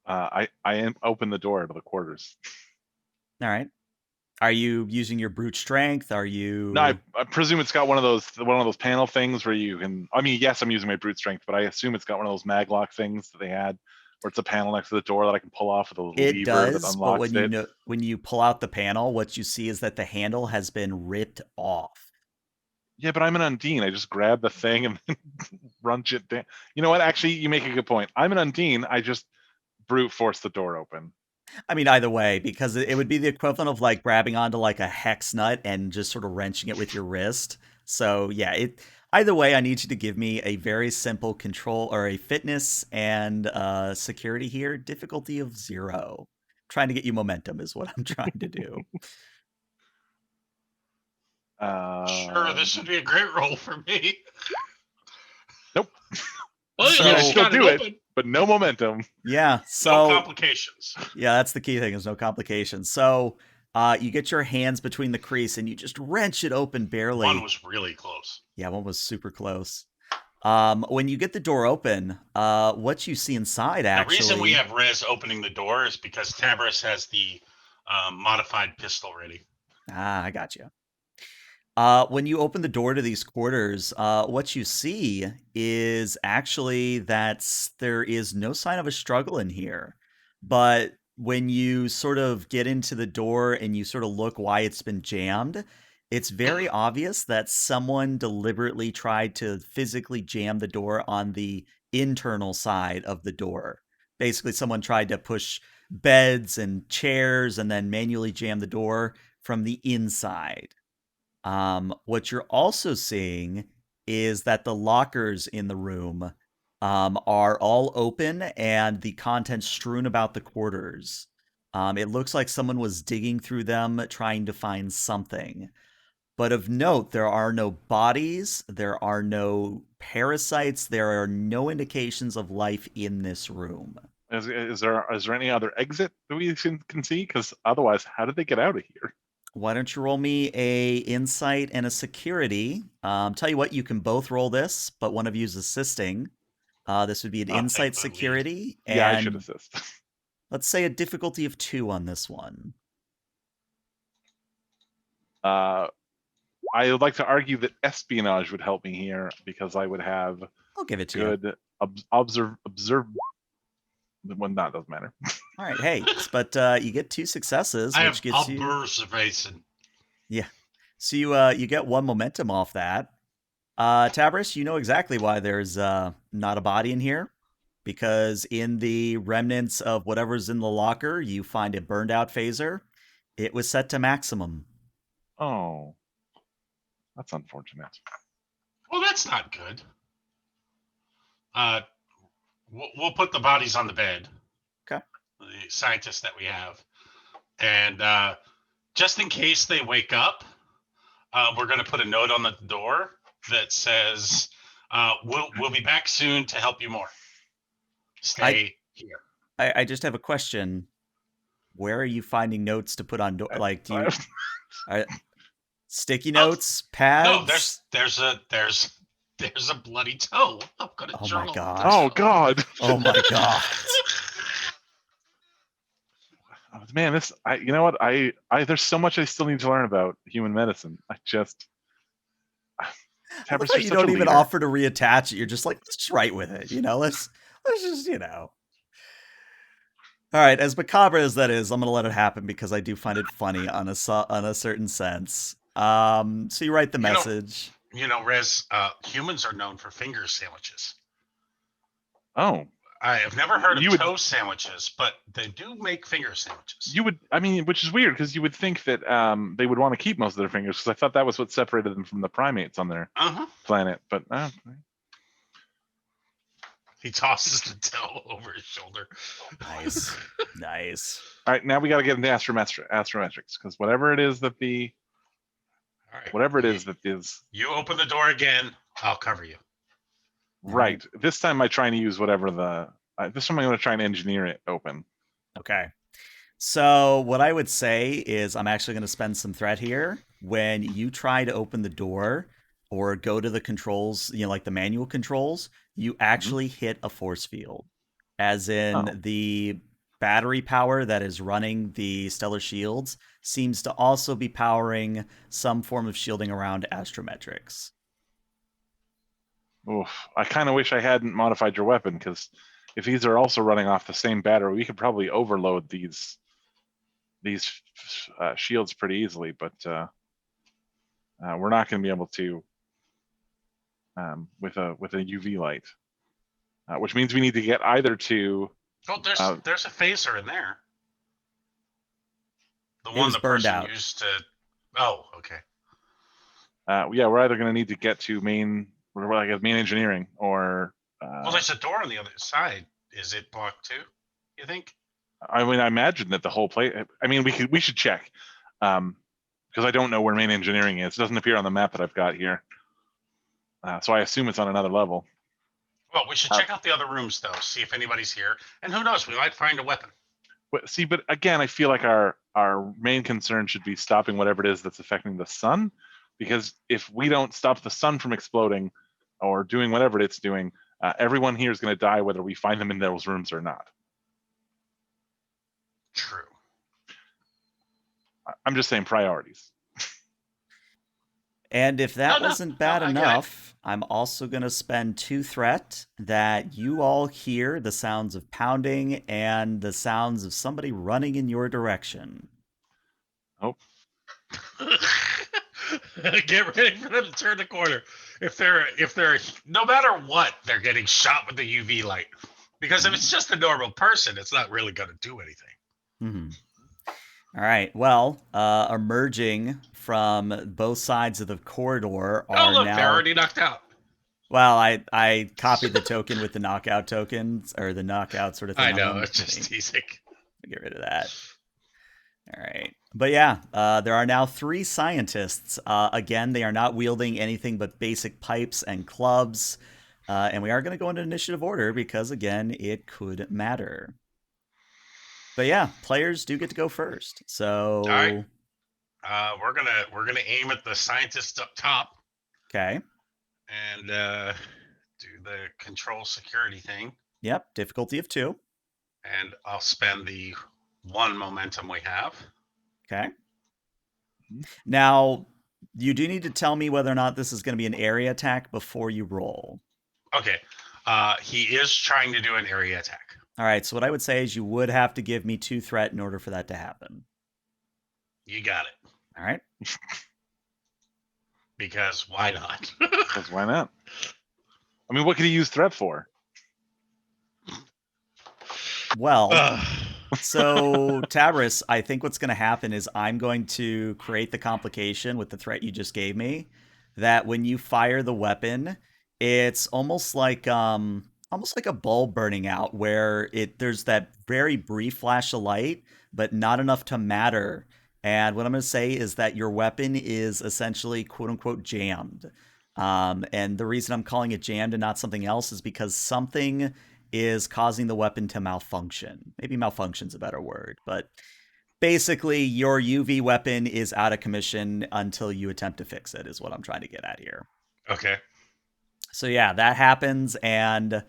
I open the door to the quarters. All right. Are you using your brute strength? Are you? No, I presume it's got one of those panel things where you can. I mean, yes, I'm using my brute strength, but I assume it's got one of those maglock things that they had, where it's a panel next to the door that I can pull off with a little It lever does, that but unlocks it. when you pull out the panel, what you see is that the handle has been ripped off. Yeah, but I'm an Undine. I just grab the thing and then runch it down. You know what? Actually, you make a good point. I'm an Undine. I just brute force the door open. I mean, either way, because it would be the equivalent of like grabbing onto like a hex nut and just sort of wrenching it with your wrist. So yeah, either way, I need you to give me a very simple control or a fitness and security here. Difficulty of 0. Trying to get you momentum is what I'm trying to do. Sure, this would be a great role for me. Nope. Well, So- you I just still got it do it, open. but no momentum. Yeah. No So complications. yeah, that's the key thing. There's no complications. So you get your hands between the crease and you just wrench it open barely. One was really close. Yeah, one was super close. When you get the door open, what you see inside actually. The reason we have Rez opening the door is because Tabris has the modified pistol ready. I got you. When you open the door to these quarters, what you see is actually that there is no sign of a struggle in here. But when you sort of get into the door and you sort of look why it's been jammed, it's very obvious that someone deliberately tried to physically jam the door on the internal side of the door. Basically, someone tried to push beds and chairs and then manually jam the door from the inside. What you're also seeing is that the lockers in the room are all open and the contents strewn about the quarters. It looks like someone was digging through them trying to find something. But of note, there are no bodies, there are no parasites, there are no indications of life in this room. Is there any other exit that we can see? Because otherwise, how did they get out of here? Why don't you roll me a insight and a security? Tell you what, you can both roll this, but one of you is assisting. This would be an I'll insight take the lead. security, Yeah, I should and assist. let's say a difficulty of 2 on this one. I would like to argue that espionage would help me here because I would have I'll give it to you. good observe. Well, that doesn't matter. All right, hey, but you get 2 successes, I which have gets you. observation. Yeah, so you get 1 momentum off that. Tabris, you know exactly why there's not a body in here, because in the remnants of whatever's in the locker, you find a burned out phaser. It was set to maximum. Oh, that's unfortunate. Well, that's not good. We'll put the bodies on the bed. Okay. The scientists that we have, and just in case they wake up, we're going to put a note on the door that says, "We'll be back soon to help you more. Stay here." I just have a question. Where are you finding notes to put on door? Like, do you sticky notes, pads? No, there's a bloody toe. I'm gonna Oh my journal. God. Oh God. Oh my God. Man, this you know what? I there's so much I still need to learn about human medicine. I just I thought you don't even offer to reattach it. You're just like, let's just write with it. Let's just, All right, as macabre as that is, I'm going to let it happen because I do find it funny on a certain sense. So you write the message. Rez, humans are known for finger sandwiches. Oh. I have never heard of toe sandwiches, but they do make finger sandwiches. Which is weird because you would think that they would want to keep most of their fingers because I thought that was what separated them from the primates on their planet. But he tosses the toe over his shoulder. Nice. Nice. All right, now we got to get into astrometrics because whatever it is that is. You open the door again, I'll cover you. Right. This time I try and use whatever this time I'm going to try and engineer it open. Okay. So what I would say is I'm actually going to spend some threat here. When you try to open the door or go to the controls, like the manual controls, you actually hit a force field. As in the battery power that is running the stellar shields seems to also be powering some form of shielding around astrometrics. Oof. I kind of wish I hadn't modified your weapon because if these are also running off the same battery, we could probably overload these shields pretty easily. But we're not going to be able to with a UV light, which means we need to get either to. Oh, there's a phaser in there. The It one was the burned person out. used to. Oh, okay. Yeah, we're either going to need to get to main engineering or. Well, there's a door on the other side. Is it blocked too? You think? I imagine that the whole place. We should check, because I don't know where main engineering is. It doesn't appear on the map that I've got here, so I assume it's on another level. Well, we should check out the other rooms though, see if anybody's here, and who knows, we might find a weapon. But again, I feel like our main concern should be stopping whatever it is that's affecting the sun, because if we don't stop the sun from exploding or doing whatever it's doing, everyone here is going to die whether we find them in those rooms or not. True. I'm just saying priorities. And if that wasn't bad enough, I'm also going to spend 2 threat that you all hear the sounds of pounding and the sounds of somebody running in your direction. Oh. Get ready for them to turn the corner. If they're no matter what, they're getting shot with the UV light. Because if it's just a normal person, it's not really going to do anything. Mm-hmm. All right. Well, emerging from both sides of the corridor Oh, are look, they're now. already knocked out. Well, I copied the token with the knockout tokens or the knockout sort of thing I on know, them. it's just Let me teasing. get rid of that. All right. But yeah, there are now 3 scientists. Again, they are not wielding anything but basic pipes and clubs. And we are going to go into initiative order because, again, it could matter. But yeah, players do get to go first. So, All right. We're gonna aim at the scientist up top okay. and do the control security thing. Yep, difficulty of 2. And I'll spend the 1 momentum we have. Okay. Now, you do need to tell me whether or not this is going to be an area attack before you roll. Okay. He is trying to do an area attack. All right, so what I would say is you would have to give me 2 threat in order for that to happen. You got it. All right. Because why not? Because why not? I mean, what could he use threat for? Well, Ugh. so Tabris, I think what's going to happen is I'm going to create the complication with the threat you just gave me that when you fire the weapon, it's almost like a bulb burning out where there's that very brief flash of light, but not enough to matter. And what I'm going to say is that your weapon is essentially quote unquote jammed. And the reason I'm calling it jammed and not something else is because something is causing the weapon to malfunction. Maybe malfunction's a better word, but basically your UV weapon is out of commission until you attempt to fix it, is what I'm trying to get at here. Okay. So yeah, that happens, and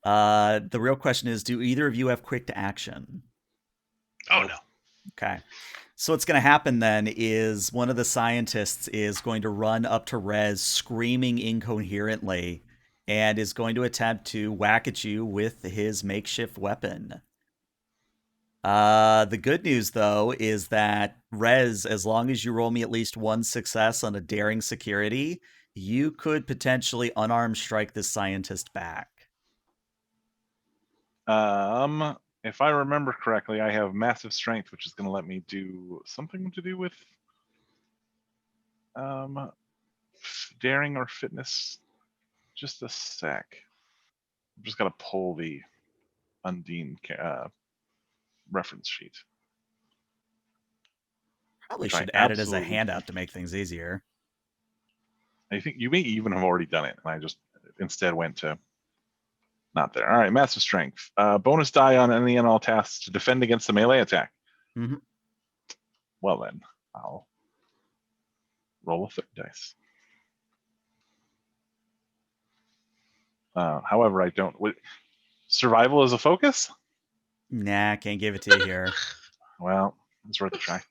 the real question is, do either of you have quick to action? Oh no. Okay. So what's going to happen then is one of the scientists is going to run up to Rez screaming incoherently and is going to attempt to whack at you with his makeshift weapon. The good news, though, is that Rez, as long as you roll me at least 1 success on a daring security, you could potentially unarmed strike this scientist back. If I remember correctly, I have massive strength, which is going to let me do something to do with daring or fitness. Just a sec. I'm just going to pull the Undine reference sheet. Probably Which I should add it as a absolutely- handout to make things easier. I think you may even have already done it, and I just instead went to not there. All right, massive strength. Bonus die on any and all tasks to defend against the melee attack. Mhm. Well then, I'll roll a 3rd dice. However, I don't. Survival is a focus? Nah, can't give it to you here. Well, it's worth a try.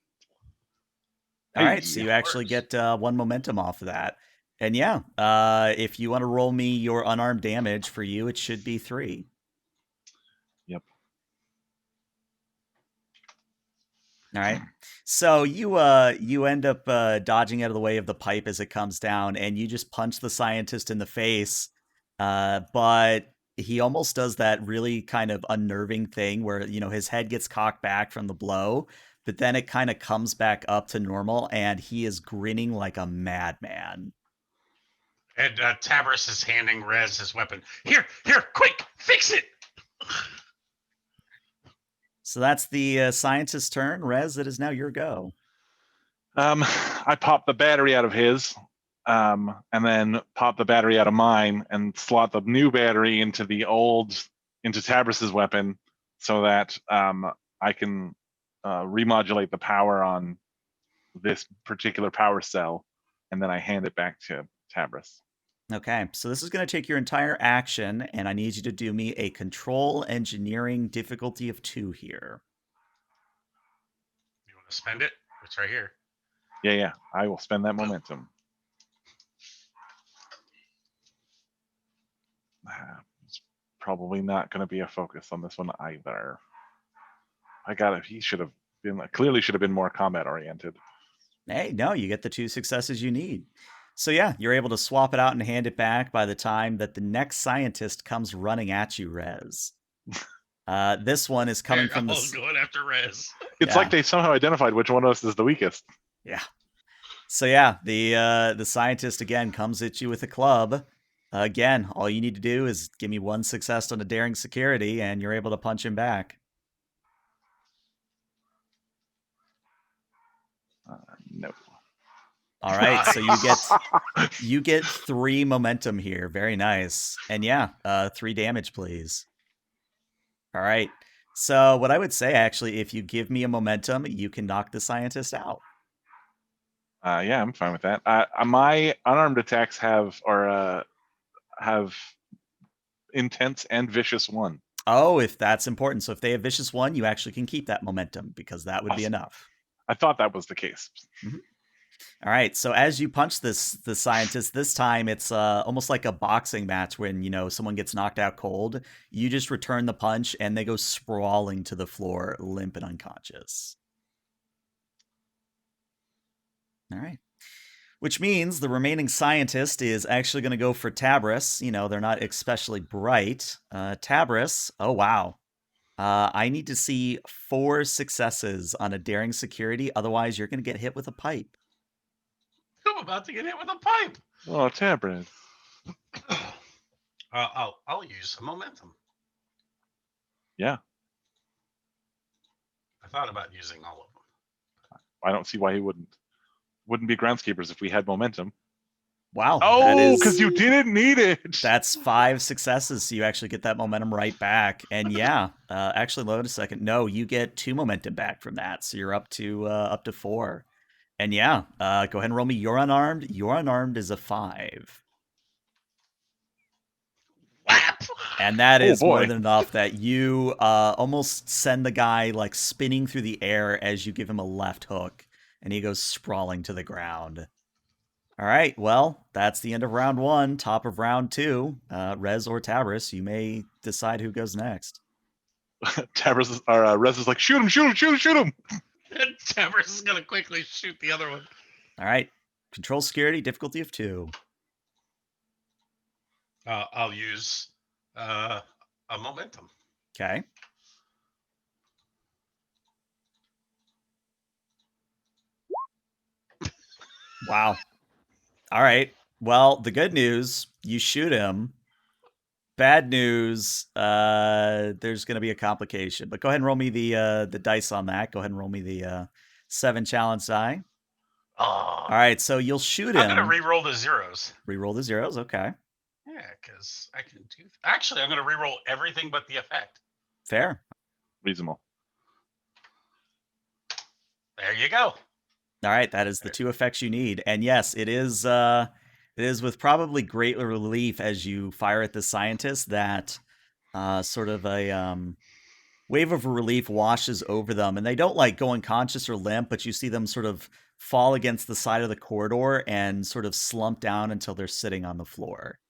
All right, so Hey, you actually works. get 1 momentum off of that. And yeah, if you want to roll me your unarmed damage, for you it should be 3. Yep. All right. So you end up dodging out of the way of the pipe as it comes down, and you just punch the scientist in the face. But he almost does that really kind of unnerving thing where his head gets cocked back from the blow, but then it kind of comes back up to normal, and he is grinning like a madman. And Tabris is handing Rez his weapon. Here, quick, fix it. So that's the scientist's turn. Rez, it is now your go. I pop the battery out of his, and then pop the battery out of mine, and slot the new battery into Tabris's weapon, so that I can remodulate the power on this particular power cell, and then I hand it back to Tabris. Okay, so this is going to take your entire action, and I need you to do me a control engineering difficulty of 2 here. You want to spend it? It's right here. Yeah, I will spend that momentum. It's probably not going to be a focus on this one either. He should have been more combat oriented. Hey, no, you get the 2 successes you need. So yeah, you're able to swap it out and hand it back by the time that the next scientist comes running at you, Rez. This one is coming from the. Going after Rez. It's like they somehow identified which one of us is the weakest. Yeah. So yeah, the scientist again comes at you with a club. Again, all you need to do is give me one success on a daring security, and you're able to punch him back. No. All right, so you get 3 momentum here. Very nice. And yeah, 3 damage, please. All right. So what I would say, actually, if you give me a momentum, you can knock the scientist out. Yeah, I'm fine with that. My unarmed attacks have intense and vicious 1. Oh, if that's important. So if they have vicious 1, you actually can keep that momentum because that would be enough. I thought that was the case. Mm-hmm. All right. So as you punch the scientist, this time it's almost like a boxing match when, someone gets knocked out cold. You just return the punch and they go sprawling to the floor, limp and unconscious. All right. Which means the remaining scientist is actually going to go for Tabris. They're not especially bright. Tabris, oh wow. I need to see 4 successes on a daring security. Otherwise, you're going to get hit with a pipe. I'm about to get hit with a pipe. Oh, Tabris. I'll use some momentum. Yeah. I thought about using all of them. I don't see why he wouldn't. Wouldn't be Groundskeepers if we had momentum. Wow. Oh, because you didn't need it. That's 5 successes, so you actually get that momentum right back. And yeah, actually, wait a second. No, you get 2 momentum back from that, so you're up to 4. And yeah, go ahead and roll me your unarmed. Your unarmed is a 5. Whap! And that is more than enough that you almost send the guy like spinning through the air as you give him a left hook, and he goes sprawling to the ground. All right, well, that's the end of round 1. Top of round 2, Rez or Tabris, you may decide who goes next. Tabris or Rez is like, shoot him! And Tabris is gonna quickly shoot the other one. All right, control security, difficulty of 2. I'll use a momentum. Okay. Wow. All right. Well, the good news, you shoot him. Bad news, there's going to be a complication. But go ahead and roll me the dice on that. Go ahead and roll me the 7 challenge die. Oh. All right, so you'll shoot him. I'm going to re-roll the zeros. Re-roll the zeros, okay. Yeah, because I can do... Actually, I'm going to re-roll everything but the effect. Fair. Reasonable. There you go. All right, that is the 2 effects you need. And yes, it is with probably great relief as you fire at the scientist that sort of a wave of relief washes over them. And they don't like go unconscious or limp, but you see them sort of fall against the side of the corridor and sort of slump down until they're sitting on the floor.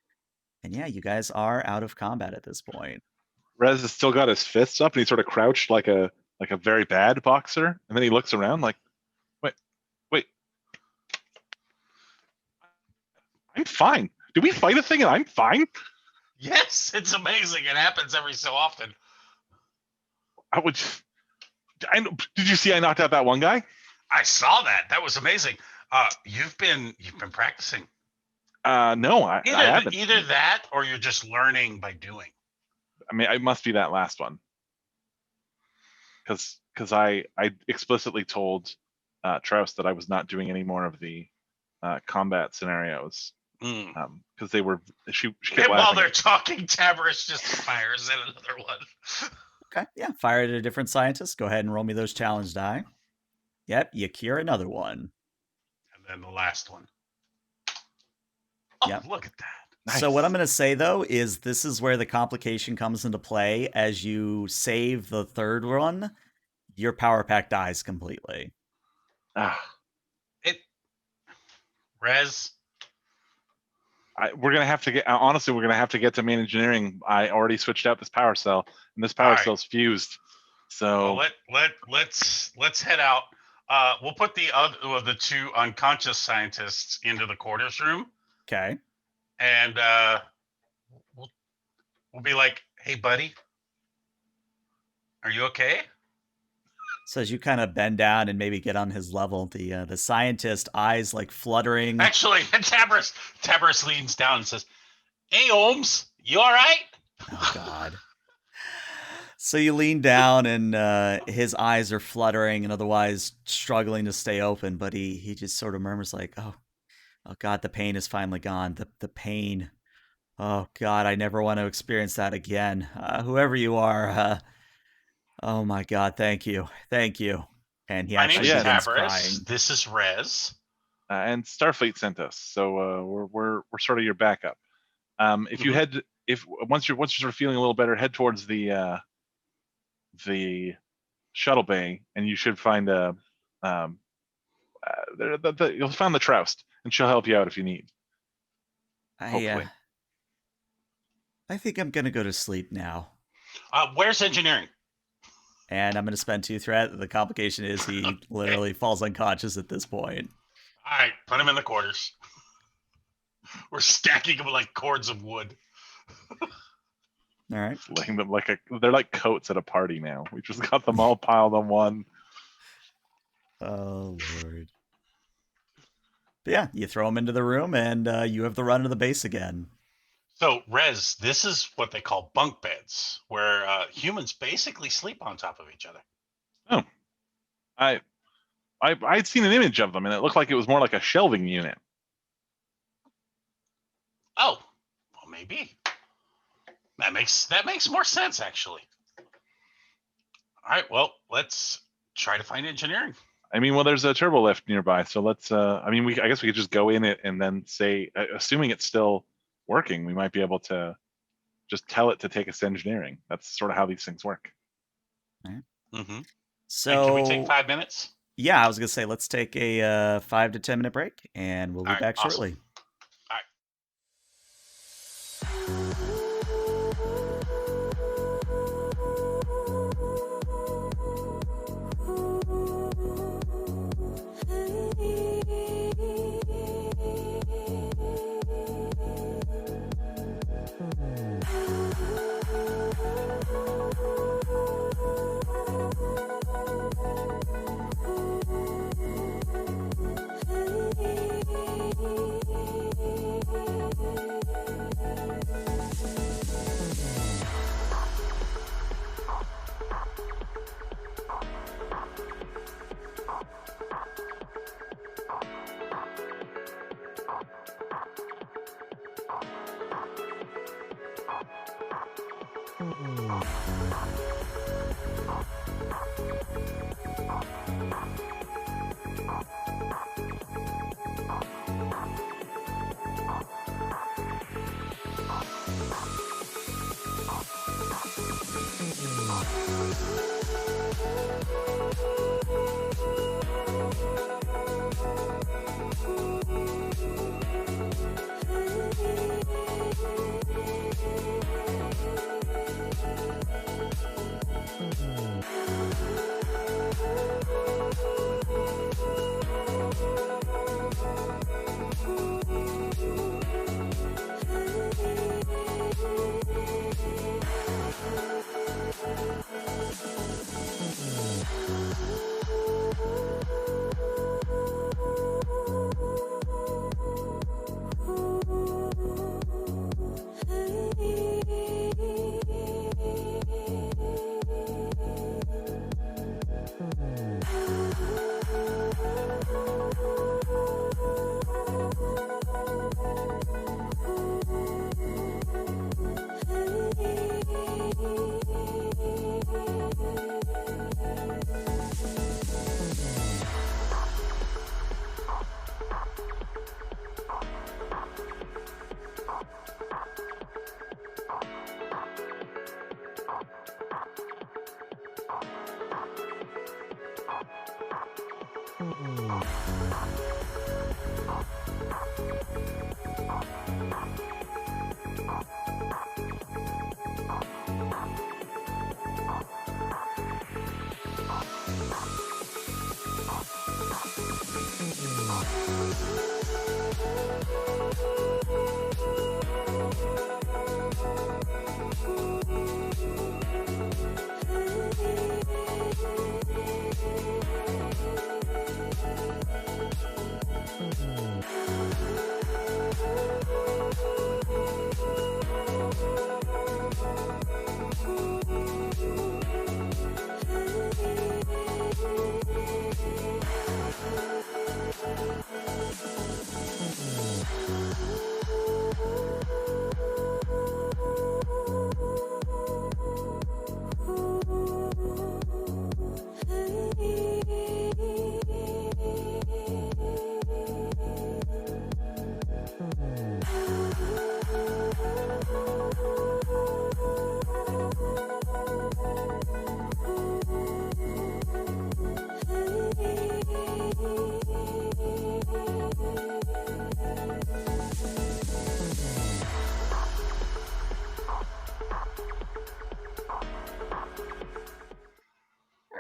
And yeah, you guys are out of combat at this point. Rez has still got his fists up and he's sort of crouched like a very bad boxer. And then he looks around like, wait. I'm fine. Did we fight a thing and I'm fine? Yes, it's amazing. It happens every so often. Did you see I knocked out that one guy? I saw that. That was amazing. You've been practicing. No, I haven't. Either that or you're just learning by doing. I mean, it must be that last one. Because I explicitly told Troust that I was not doing any more of the combat scenarios. Because they were she kept and laughing. While they're talking, Tabris just fires in another one. Okay, yeah, fire at a different scientist. Go ahead and roll me those challenge die. Yep, you cure another one. And then the last one. Oh, yep. Look at that. Nice. So what I'm going to say, though, is this is where the complication comes into play. As you save the third one, your power pack dies completely. Rez. We're going to have to get, honestly, we're going to have to get to main engineering. I already switched out this power cell, and this power cell's fused. So let's head out. We'll put the other of the 2 unconscious scientists into the quarters room. Okay. And we'll be like, hey, buddy, Are you okay? So as you kind of bend down and maybe get on his level, the scientist, eyes like fluttering. Actually, Tabris leans down and says, "Hey, Holmes, you all right?" Oh God. So you lean down and his eyes are fluttering and otherwise struggling to stay open, but he just sort of murmurs like, "Oh, oh God, the pain is finally gone. The pain. Oh God, I never want to experience that again. Whoever you are, oh my God, thank you, thank you." And he My actually name's begins Tabris. crying. This is Rez. And Starfleet sent us, so we're sort of your backup. If you head, if once you're sort of feeling a little better, head towards the shuttle bay, and you should find you'll find the Troust, and she'll help you out if you need. Hopefully. I think I'm gonna go to sleep now. Where's engineering? And I'm gonna spend 2 threat. The complication is he literally falls unconscious at this point. All right, put him in the quarters. We're stacking them like cords of wood. All right. Laying them they're like coats at a party now. We just got them all piled on one. Oh Lord. But yeah, you throw him into the room, and you have the run of the base again. So, Rez, this is what they call bunk beds, where humans basically sleep on top of each other. Oh, I'd seen an image of them, and it looked like it was more like a shelving unit. Oh, well, maybe that makes more sense, actually. All right, well, let's try to find engineering. I mean, well, there's a turbo lift nearby, so let's. I mean, I guess we could just go in it and then say, assuming it's still working, we might be able to just tell it to take us to engineering. That's sort of how these things work. Mm-hmm. So And can we take 5 minutes? Yeah, I was gonna say let's take a 5 to 10 minute break, and we'll be All right, back awesome. shortly. All right.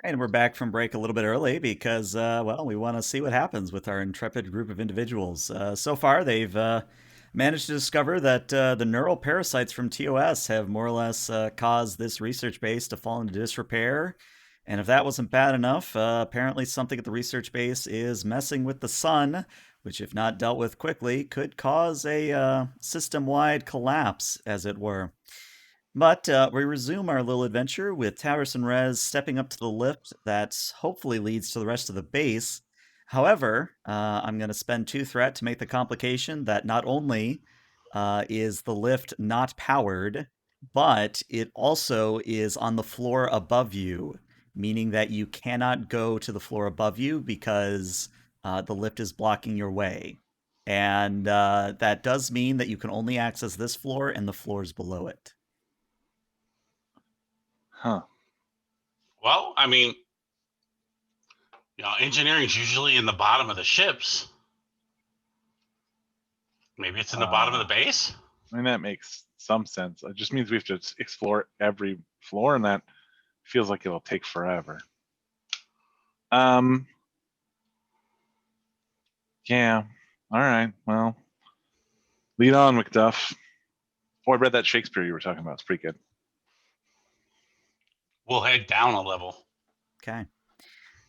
And we're back from break a little bit early because, well, we want to see what happens with our intrepid group of individuals. So far, they've managed to discover that the neural parasites from TOS have more or less caused this research base to fall into disrepair. And if that wasn't bad enough, apparently something at the research base is messing with the sun, which, if not dealt with quickly, could cause a system-wide collapse, as it were. But we resume our little adventure with Towers and Rez stepping up to the lift that hopefully leads to the rest of the base. However, I'm going to spend 2 threat to make the complication that not only is the lift not powered, but it also is on the floor above you, meaning that you cannot go to the floor above you because the lift is blocking your way. And that does mean that you can only access this floor and the floors below it. Huh. Well, I mean, engineering's usually in the bottom of the ships. Maybe it's in the bottom of the base. I mean, that makes some sense. It just means we have to explore every floor, and that feels like it'll take forever. Yeah. All right. Well, lead on, Macduff. Oh, I read that Shakespeare you were talking about. It's pretty good. We'll head down a level. Okay.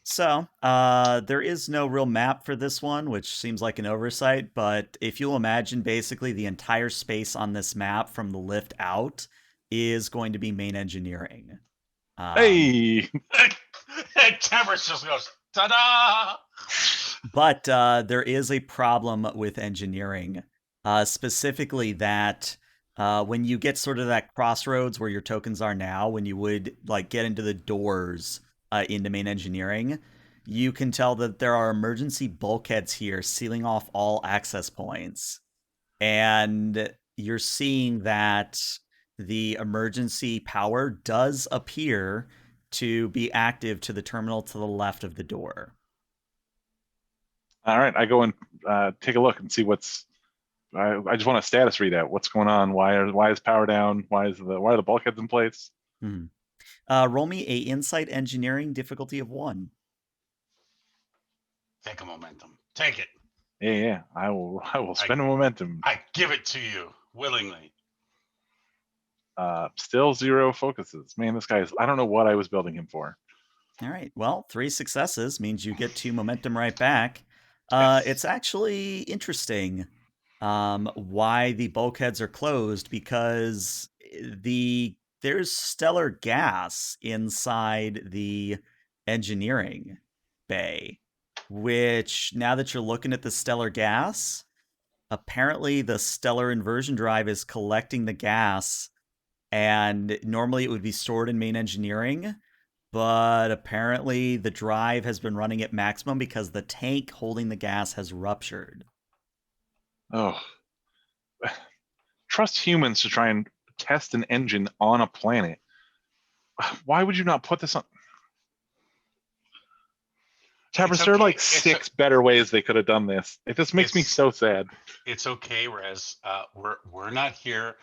So, there is no real map for this one, which seems like an oversight, but if you'll imagine basically the entire space on this map from the lift out is going to be main engineering. Hey! And Tavros just goes, ta-da! But there is a problem with engineering, specifically that when you get sort of that crossroads where your tokens are now, when you would like get into the doors into main engineering, you can tell that there are emergency bulkheads here sealing off all access points. And you're seeing that the emergency power does appear to be active to the terminal to the left of the door. All right, I go and take a look and see what's. I just want a status readout. What's going on? Why is power down? Why are the bulkheads in place? Roll me a insight engineering difficulty of 1. Take a momentum. Take it. Yeah. I will spend a momentum. I give it to you willingly. Still 0 focuses. Man, this guy is. I don't know what I was building him for. All right. Well, 3 successes means you get 2 momentum right back. Yes. It's actually interesting why the bulkheads are closed, because there's stellar gas inside the engineering bay, which, now that you're looking at the stellar gas, apparently the stellar inversion drive is collecting the gas, and normally it would be stored in main engineering, but apparently the drive has been running at maximum because the tank holding the gas has ruptured. Oh, trust humans to try and test an engine on a planet. Why would you not put this on? Tabris, there are like 6 better ways they could have done this. This makes me so sad. It's okay, Rez. We're not here.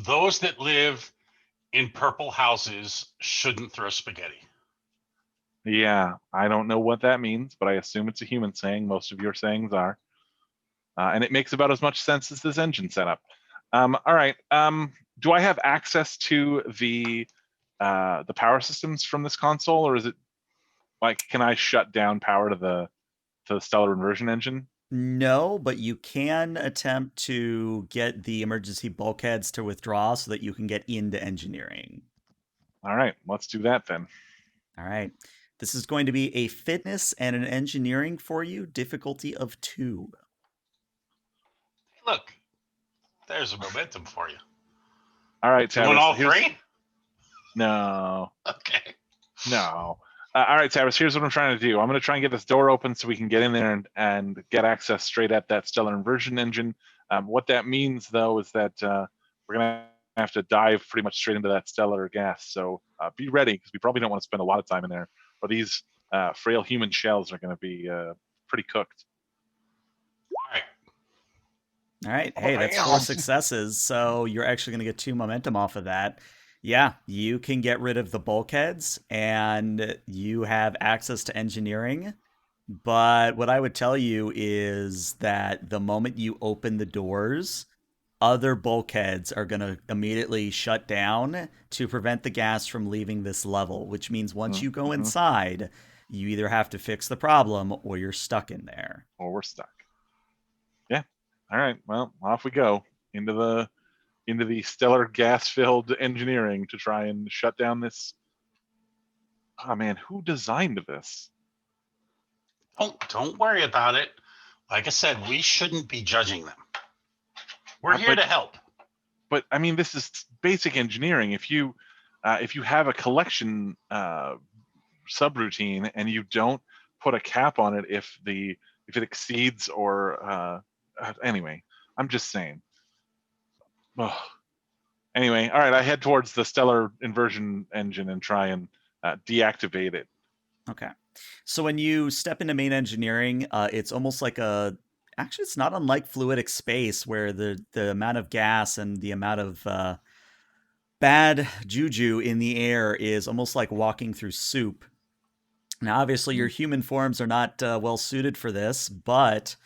Those that live in purple houses shouldn't throw spaghetti. Yeah, I don't know what that means, but I assume it's a human saying. Most of your sayings are. And it makes about as much sense as this engine setup. All right. Do I have access to the power systems from this console, or is it like, can I shut down power to the stellar inversion engine? No, but you can attempt to get the emergency bulkheads to withdraw so that you can get into engineering. All right, let's do that then. All right. This is going to be a fitness and an engineering for you, difficulty of 2. Look, there's a momentum for you. All right, You want all 3? No. Okay. No. All right, Tabris, here's what I'm trying to do. I'm going to try and get this door open so we can get in there and get access straight at that stellar inversion engine. What that means, though, is that we're going to have to dive pretty much straight into that stellar gas. So be ready, because we probably don't want to spend a lot of time in there, or these frail human shells are going to be pretty cooked. All right. Hey, that's 4 successes, so you're actually going to get 2 momentum off of that. Yeah, you can get rid of the bulkheads and you have access to engineering. But what I would tell you is that the moment you open the doors, other bulkheads are going to immediately shut down to prevent the gas from leaving this level, which means once you go Mm-hmm. inside, you either have to fix the problem or you're stuck in there. Or we're stuck. Yeah. All right. Well, off we go into the stellar gas-filled engineering to try and shut down this. Oh man, who designed this? Don't worry about it. Like I said, we shouldn't be judging them. We're here to help. But I mean, this is basic engineering. If you have a collection subroutine and you don't put a cap on it if it exceeds or anyway, I'm just saying. Ugh. Anyway, all right, I head towards the stellar inversion engine and try and deactivate it. Okay. So when you step into main engineering, it's almost like actually, it's not unlike fluidic space where the amount of gas and the amount of bad juju in the air is almost like walking through soup. Now, obviously, your human forms are not well suited for this, but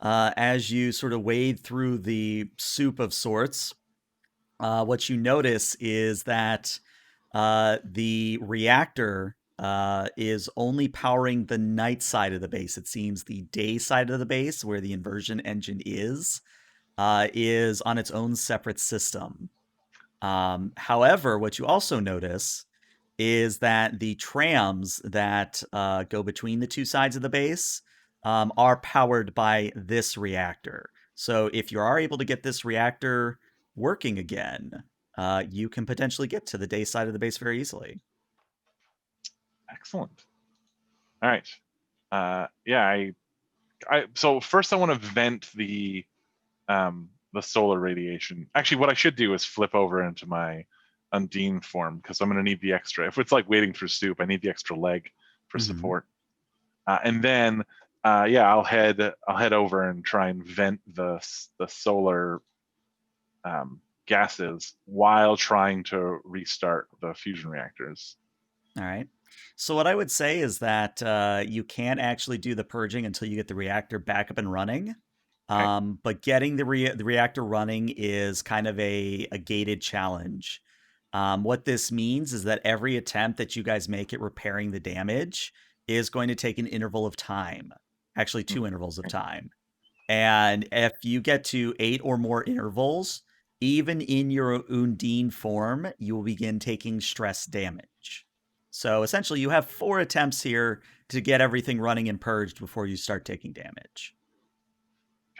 as you sort of wade through the soup of sorts, what you notice is that the reactor is only powering the night side of the base. It seems the day side of the base, where the inversion engine is on its own separate system. However, what you also notice is that the trams that go between the two sides of the base are powered by this reactor. So if you are able to get this reactor working again, you can potentially get to the day side of the base very easily. Excellent. All right. Yeah. So first I want to vent the solar radiation. Actually, what I should do is flip over into my Undine form because I'm going to need the extra. If it's like wading through soup, I need the extra leg for support. And then, I'll head over and try and vent the solar gases while trying to restart the fusion reactors. All right. So what I would say is that you can't actually do the purging until you get the reactor back up and running. Okay. But getting the reactor running is kind of a gated challenge. What this means is that every attempt that you guys make at repairing the damage is going to take an interval of time, actually 2 intervals of time. And if you get to 8 or more intervals, even in your Undine form, you will begin taking stress damage. So essentially, you have 4 attempts here to get everything running and purged before you start taking damage.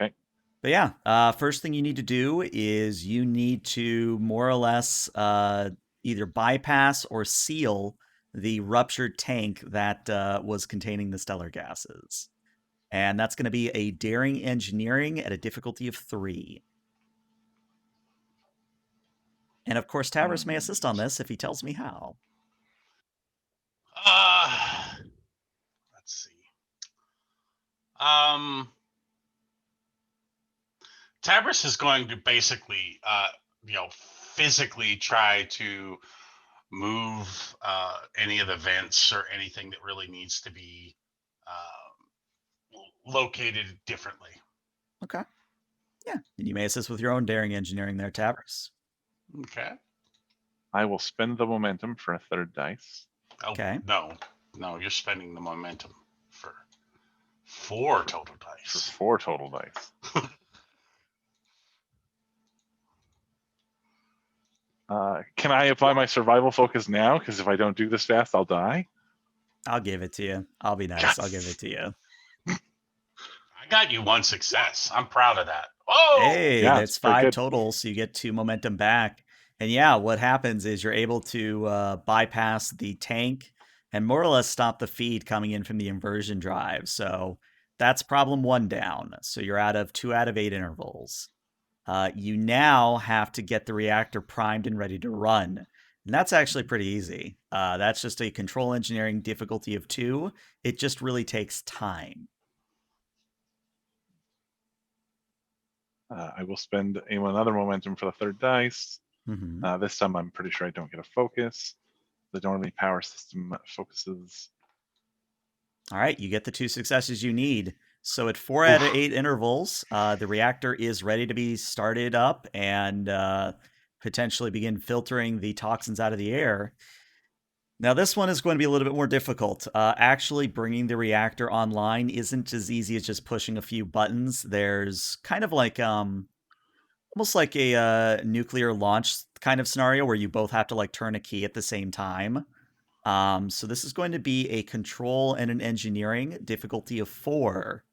Okay. But yeah, first thing you need to do is you need to more or less either bypass or seal the ruptured tank that was containing the stellar gases. And that's going to be a daring engineering at a difficulty of 3. And of course, Tavris may assist on this if he tells me how. Let's see. Tabris is going to basically, physically try to move any of the vents or anything that really needs to be located differently. Okay. Yeah. And you may assist with your own daring engineering there, Tavris. Okay. I will spend the momentum for a third dice. Oh, okay. No, you're spending the momentum for 4 total dice. For 4 total dice. Can I apply my survival focus now? Because if I don't do this fast, I'll die. I'll give it to you. I'll be nice. Yes. I'll give it to you. I got you 1 success. I'm proud of that. Oh, hey, yeah, that's it's very 5 good. total, so you get 2 momentum back. And yeah, what happens is you're able to bypass the tank and more or less stop the feed coming in from the inversion drive. So that's problem 1 down. So you're out of 2 out of 8 intervals. You now have to get the reactor primed and ready to run. And that's actually pretty easy. That's just a control engineering difficulty of 2. It just really takes time. I will spend another momentum for the third dice. Mm-hmm. This time I'm pretty sure I don't get a focus. They don't have any power system focuses. All right, you get the 2 successes you need. So at 4 out of 8 intervals, the reactor is ready to be started up and potentially begin filtering the toxins out of the air. Now, this one is going to be a little bit more difficult. Actually, bringing the reactor online isn't as easy as just pushing a few buttons. There's kind of like almost like a nuclear launch kind of scenario where you both have to like turn a key at the same time. So this is going to be a control and an engineering difficulty of 4.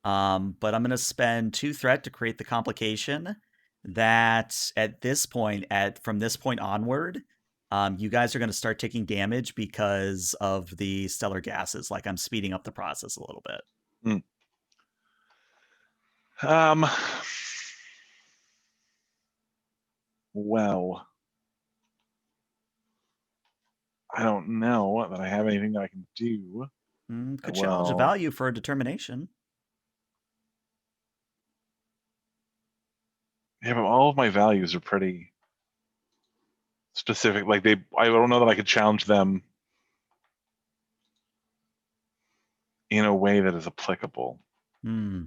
But I'm going to spend 2 threat to create the complication that at this point, from this point onward, you guys are going to start taking damage because of the stellar gases. Like I'm speeding up the process a little bit. Well, I don't know that I have anything that I can do. Could challenge a Well, value for a determination. yeah, but all of my values are pretty specific. Like I don't know that I could challenge them in a way that is applicable. What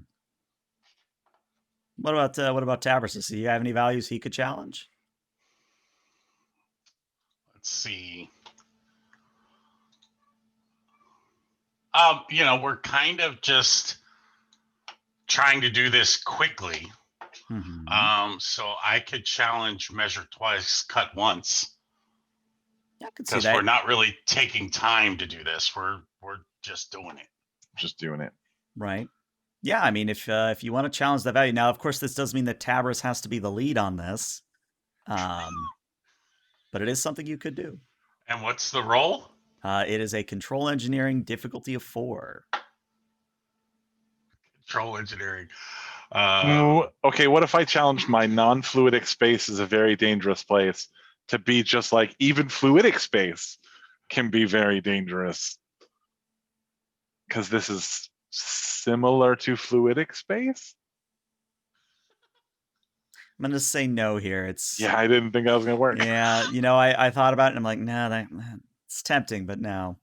about Tabris? Do you have any values he could challenge? Let's see. We're kind of just trying to do this quickly. Mm-hmm. So I could challenge measure twice, cut once. Yeah, I could see Because that. we're not really taking time to do this. We're just doing it. Just doing it. Right. Yeah, I mean, if you want to challenge that value, now of course this does mean that Tabris has to be the lead on this, but it is something you could do. And what's the roll? It is a control engineering difficulty of 4. Control engineering. Okay, what if I challenged my non-fluidic space is a very dangerous place to be just like even fluidic space can be very dangerous? Because this is similar to fluidic space? I'm gonna say no here. It's Yeah, I didn't think that was gonna work. Yeah, I thought about it and I'm like, no, it's tempting, but no.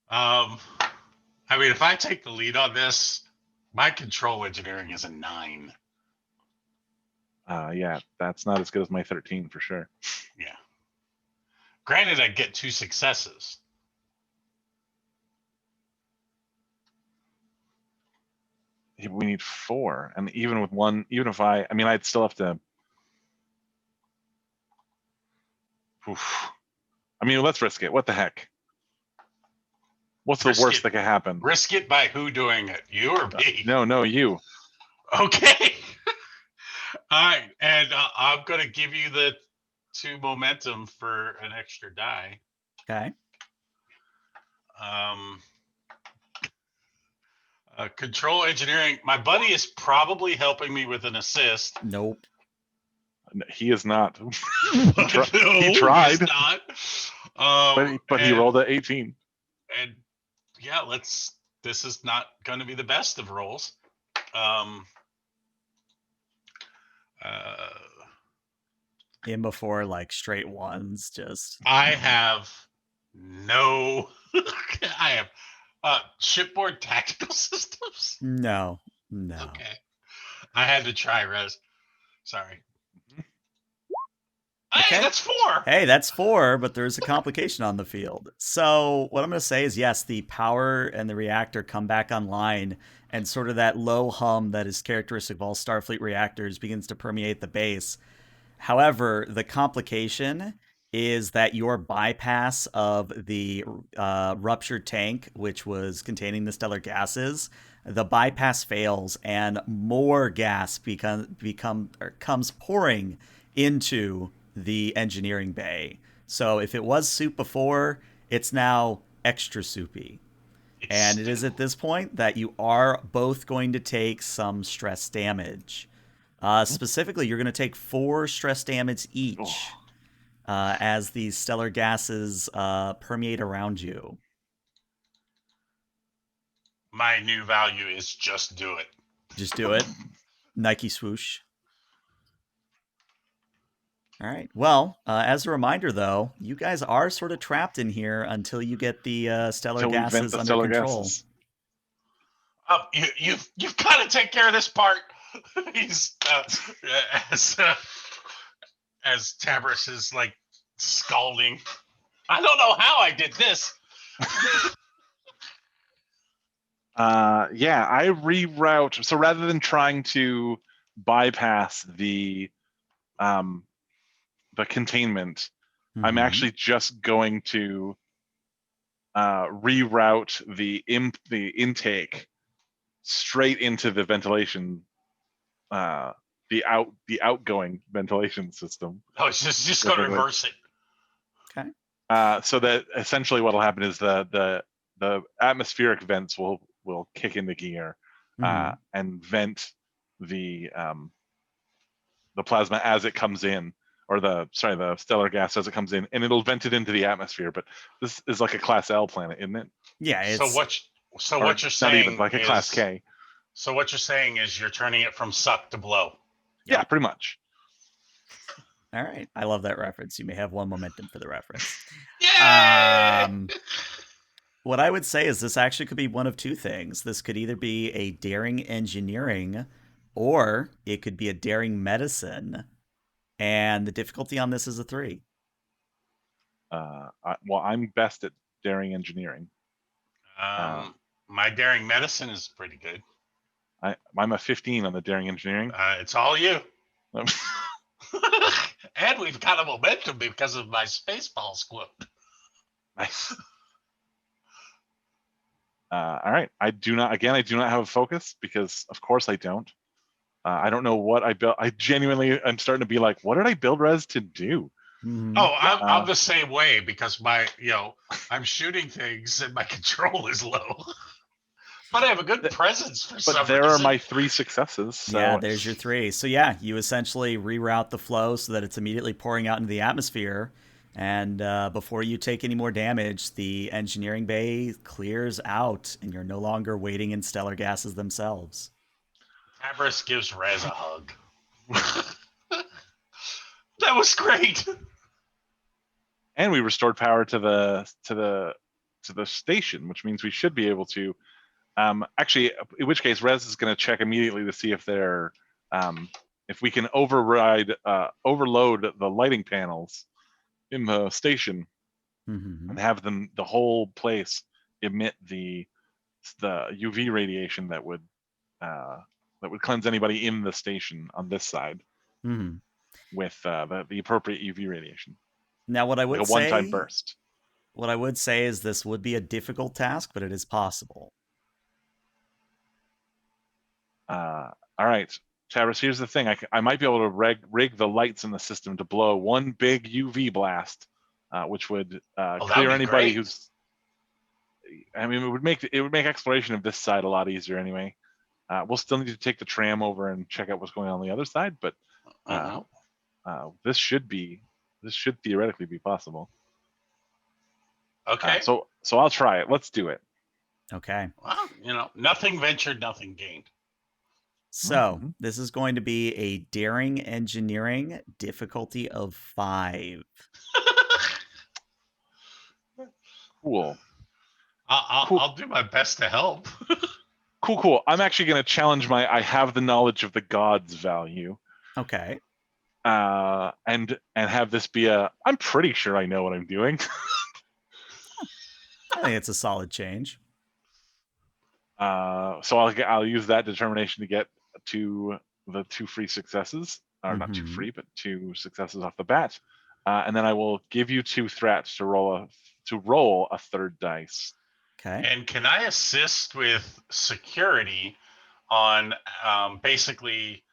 I mean, if I take the lead on this, my control engineering is a 9. Yeah, that's not as good as my 13 for sure. Yeah. Granted, I get 2 successes. We need 4, and even with 1, even if I'd still have to. Oof. I mean, let's risk it. What the heck? What's the worst that could happen? Risk it by who doing it? You or me? No, you. Okay. All right, and I'm gonna give you the 2 momentum for an extra die. Okay. Control engineering. My buddy is probably helping me with an assist. Nope. He is not. No, he tried. He's not. But he rolled an 18. And yeah, this is not going to be the best of rolls. In before like straight ones, just. I have no. I have shipboard tactical systems. No. Okay, I had to try, Rez. Sorry. Okay. Hey, that's 4. Hey, that's 4, but there's a complication on the field. So what I'm going to say is, yes, the power and the reactor come back online, and sort of that low hum that is characteristic of all Starfleet reactors begins to permeate the base. However, the complication is that your bypass of the ruptured tank, which was containing the stellar gases, the bypass fails, and more gas comes pouring into the engineering bay. So if it was soup before, it's now extra soupy. And it is at this point that you are both going to take some stress damage. Specifically, you're going to take 4 stress damage each as these stellar gases permeate around you. My new value is just do it. Just do it. Nike swoosh. All right. Well, as a reminder, though, you guys are sort of trapped in here until you get the stellar Until we vent gases the under stellar control. gases. You've got to take care of this part. He's as Tabris is like scalding. I don't know how I did this. Yeah, I reroute. So rather than trying to bypass the containment, I'm Mhm. actually just going to reroute the intake straight into the ventilation, the outgoing ventilation system. Oh, it's just going to reverse it. Okay. So that essentially what'll happen is the atmospheric vents will kick into gear Mhm. and vent the plasma as it comes in, or the stellar gas as it comes in, and it'll vent it into the atmosphere. But this is like a Class L planet, isn't it? Yeah. So It's what you're saying not even like a Class K. So what you're saying is you're turning it from suck to blow. Yep. Yeah, pretty much. all right. I love that reference. You may have one momentum for the reference. Yay! What I would say is this actually could be one of two things. This could either be a daring engineering, or it could be a daring medicine. And the difficulty on this is a 3. Well, I'm best at daring engineering. My daring medicine is pretty good. I'm a 15 on the daring engineering. It's all you. And we've got a momentum because of my spaceball squib. Nice. All right. I do not have a focus because, of course, I don't. I don't know what I built. I'm starting to be like, what did I build Res to do? Mhm. Oh, I'm the same way because I'm shooting things and my control is low. But I have a good presence for some But there reason. are my 3 successes. So. Yeah, there's your 3. So yeah, you essentially reroute the flow so that it's immediately pouring out into the atmosphere. And before you take any more damage, the engineering bay clears out, and you're no longer waiting in stellar gases themselves. Tabris gives Rez a hug. That was great. And we restored power to the station, which means we should be able to. Actually, in which case, Rez is going to check immediately to see if if we can overload the lighting panels in the station and have the whole place emit the UV radiation that would cleanse anybody in the station on this side with the appropriate UV radiation. Now, what I would like a one-time burst. What I would say is this would be a difficult task, but it is possible. All right, Tabris, here's the thing. I might be able to rig the lights in the system to blow one big UV blast, which would clear anybody great. who's. I mean, it would make exploration of this side a lot easier anyway. We'll still need to take the tram over and check out what's going on the other side, but this should theoretically be possible. Okay. So I'll try it. Let's do it. Okay. Well, nothing ventured, nothing gained. So this is going to be a daring engineering difficulty of 5. Cool. I'll do my best to help. Cool. I'm actually going to challenge my I have the knowledge of the gods value. Okay. And have this be I'm pretty sure I know what I'm doing. I think it's a solid change. So I'll use that determination to get to the 2 free successes, or not 2 free, but 2 successes off the bat, and then I will give you 2 threats to roll a 3rd dice. Okay. And can I assist with security on basically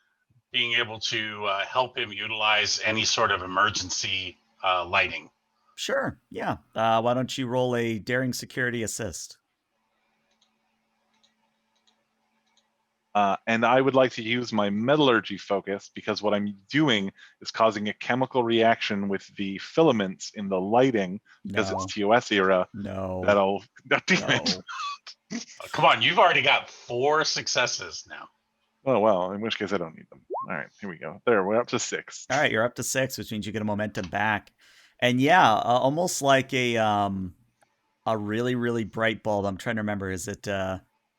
being able to help him utilize any sort of emergency lighting? Sure. Yeah. Why don't you roll a daring security assist? And I would like to use my metallurgy focus because what I'm doing is causing a chemical reaction with the filaments in the lighting because it's TOS era. No. Damn it. Come on, you've already got 4 successes now. Oh, well, in which case I don't need them. All right, here we go. There, we're up to 6. All right, you're up to 6, which means you get a momentum back. And yeah, almost like a really, really bright bulb. I'm trying to remember. Is it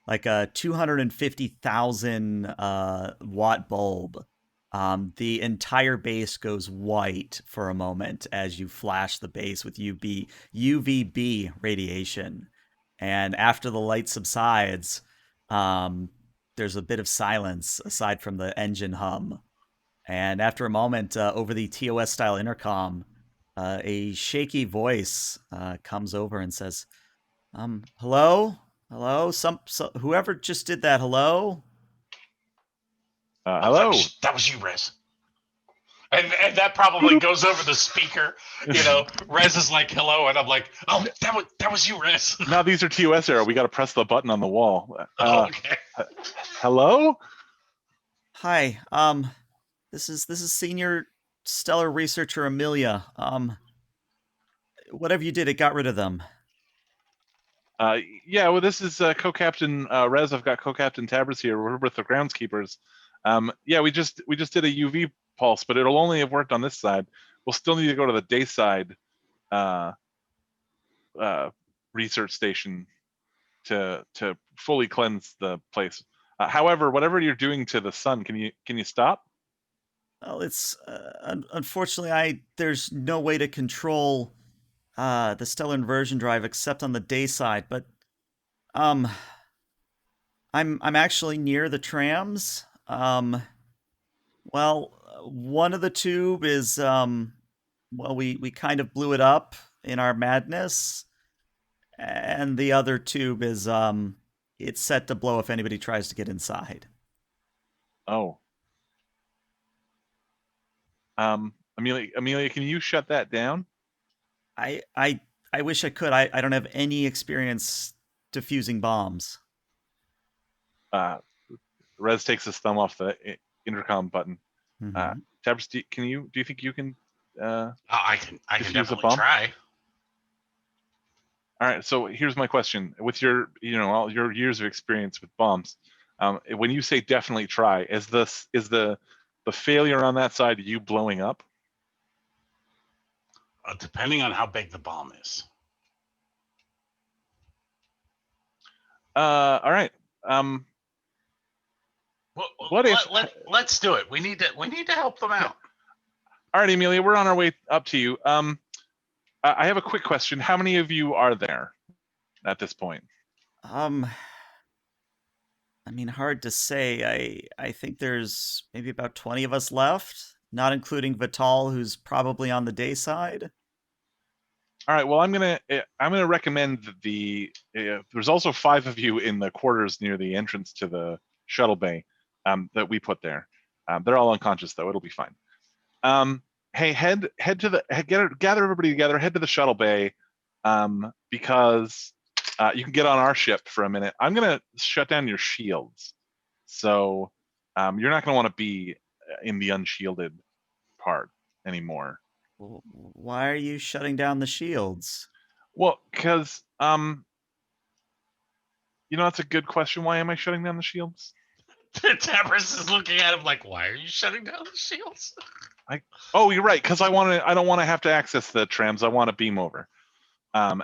like a 250,000 watt bulb? The entire base goes white for a moment as you flash the base with UVB radiation. And after the light subsides, there's a bit of silence aside from the engine hum. And after a moment, over the TOS style intercom, a shaky voice comes over and says, hello? Hello? Whoever just did that, hello? Hello. That was you, Rez. And that probably goes over the speaker. You know, Rez is like, hello, and I'm like, oh, that was you, Rez. Now these are TOS error. We got to press the button on the wall. Okay. Hello? Hi. This is Senior Stellar Researcher Amelia. Whatever you did, it got rid of them. Yeah, well, this is Co-Captain Rez. I've got Co-Captain Tabris here. We're with the Groundskeepers. Yeah, we just did a UV pulse, but it'll only have worked on this side. We'll still need to go to the day side research station to fully cleanse the place. However, whatever you're doing to the sun, can you stop? Well, it's unfortunately there's no way to control the stellar inversion drive except on the day side, but I'm actually near the trams. Well, one of the tube is well, we kind of blew it up in our madness, and the other tube is it's set to blow if anybody tries to get inside. Oh. Amelia, can you shut that down? I wish I could. I don't have any experience diffusing bombs. Rez takes his thumb off the intercom button. Mm-hmm. Tabris, do you think you can? I can defuse a definitely bomb? try. All right. So here's my question: with your, all your years of experience with bombs, when you say definitely try, is the failure on that side you blowing up? Depending on how big the bomb is. All right. Let's do it. We need to help them out. All right, Amelia, we're on our way up to you. I have a quick question. How many of you are there at this point? I mean, hard to say. I think there's maybe about 20 of us left, not including Vital, who's probably on the day side. All right. Well, I'm gonna recommend that there's also 5 of you in the quarters near the entrance to the shuttle bay that we put there. They're all unconscious though. It'll be fine. Hey, gather everybody together. Head to the shuttle bay because you can get on our ship for a minute. I'm gonna shut down your shields, so you're not gonna want to be in the unshielded part anymore. Why are you shutting down the shields? Well, because that's a good question. Why am I shutting down the shields? Tabris is looking at him like, "Why are you shutting down the shields?" Oh, you're right. Because I don't want to have to access the trams. I want to beam over. And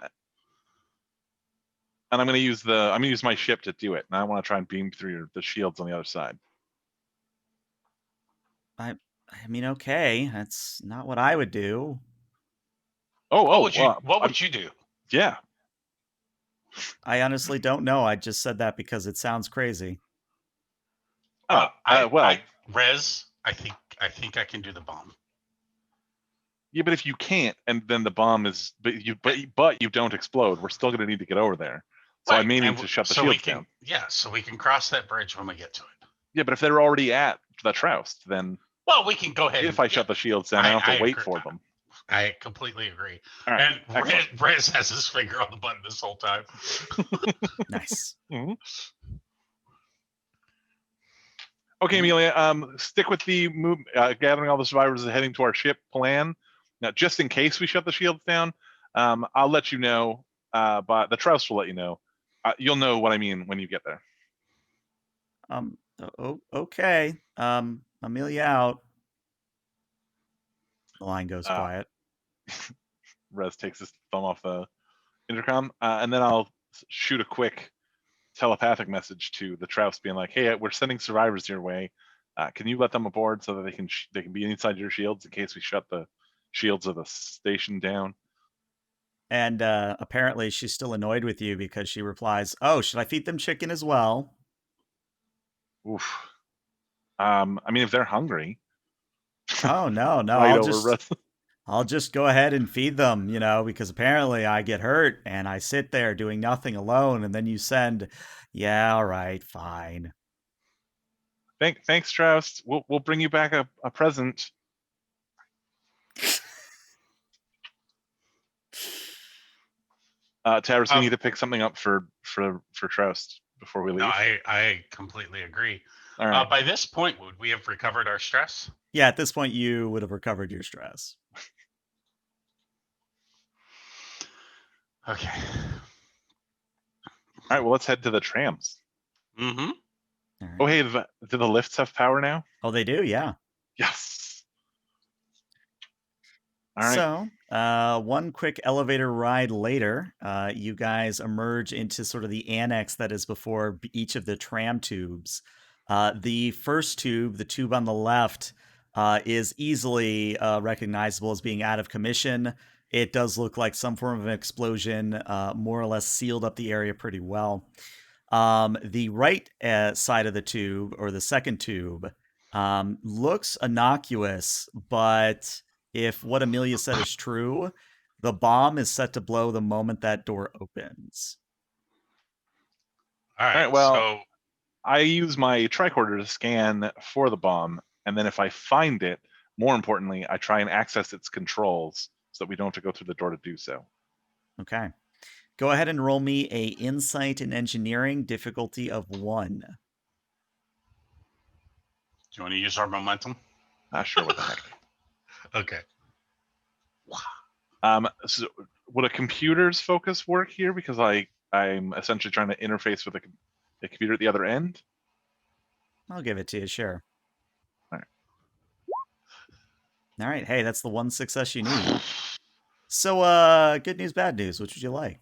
I'm going to use my ship to do it. And I want to try and beam through the shields on the other side. I mean, okay, that's not what I would do. What would you do? Yeah. I honestly don't know. I just said that because it sounds crazy. Rez, I think I can do the bomb. Yeah, but if you can't, and then the bomb is, but you don't explode, we're still going to need to get over there. So right. I may need to shut the shields down. Yeah, so we can cross that bridge when we get to it. Yeah, but if they're already at the Troust, then well, we can go ahead. If I shut the shields down, I don't have to wait for them. I completely agree. Right, and Rez has his finger on the button this whole time. Nice. Mm-hmm. Okay, Amelia, stick with the move, gathering all the survivors and heading to our ship plan. Now, just in case we shut the shields down, I'll let you know, but the Troust will let you know. You'll know what I mean when you get there. Oh, okay. Amelia out. The line goes Uh, quiet. Rez takes his thumb off the intercom, and then I'll shoot a quick telepathic message to the Trouse, being like, "Hey, we're sending survivors your way. Can you let them aboard so that they can be inside your shields in case we shut the shields of the station down?" And apparently she's still annoyed with you because she replies, "Oh, should I feed them chicken as well?" Oof. I mean, if they're hungry, Oh no, no, fight over Rez. I'll just go ahead and feed them, because apparently I get hurt and I sit there doing nothing alone, and then you send, yeah, all right, fine. Thanks, Strauss. We'll bring you back a present. Tavris, we need to pick something up for Troust before we leave. No, I completely agree. All right. By this point, would we have recovered our stress? Yeah, at this point you would have recovered your stress. Okay. All right. Well, let's head to the trams. Mm-hmm. All right. Oh, hey, do the lifts have power now? Oh, they do, yeah. Yes. All right. So, one quick elevator ride later, you guys emerge into sort of the annex that is before each of the tram tubes. The first tube, the tube on the left, is easily recognizable as being out of commission. It does look like some form of an explosion, more or less sealed up the area pretty well. The right side of the tube, or the second tube, looks innocuous, but if what Amelia said is true, the bomb is set to blow the moment that door opens. All right. All right, well, So I use my tricorder to scan for the bomb, and then if I find it, more importantly, I try and access its controls so that we don't have to go through the door to do so. Okay. Go ahead and roll me a insight in engineering difficulty of 1. do you want to use our momentum? Sure, what the heck. Okay. So would a computer's focus work here? Because I'm essentially trying to interface with a computer at the other end. I'll give it to you, sure. All right. All right. Hey, that's the one success you need. So, good news, bad news. Which would you like?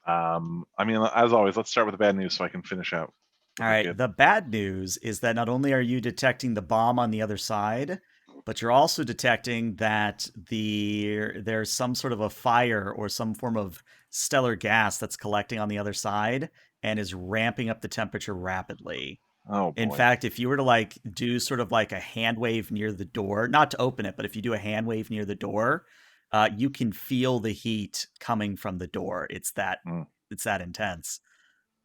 I mean, as always, let's start with the bad news so I can finish out. All right. The bad news is that not only are you detecting the bomb on the other side, but you're also detecting that there's some sort of a fire or some form of stellar gas that's collecting on the other side and is ramping up the temperature rapidly. Oh, boy. In fact, if you were to do sort of like a hand wave near the door, not to open it, but if you do a hand wave near the door, you can feel the heat coming from the door. It's that intense.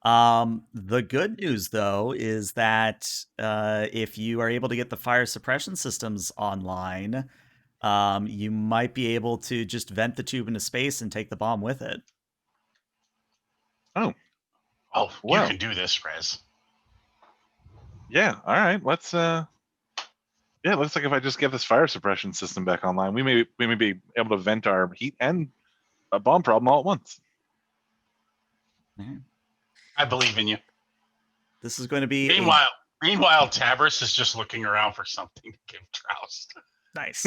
The good news, though, is that if you are able to get the fire suppression systems online, you might be able to just vent the tube into space and take the bomb with it. Oh, well. You can do this, Rez. Yeah. All right. Let's. Yeah. It looks like if I just get this fire suppression system back online, we may be able to vent our heat and a bomb problem all at once. Mm-hmm. I believe in you. This is going to be. Meanwhile, Tavris is just looking around for something to give Troust. Nice.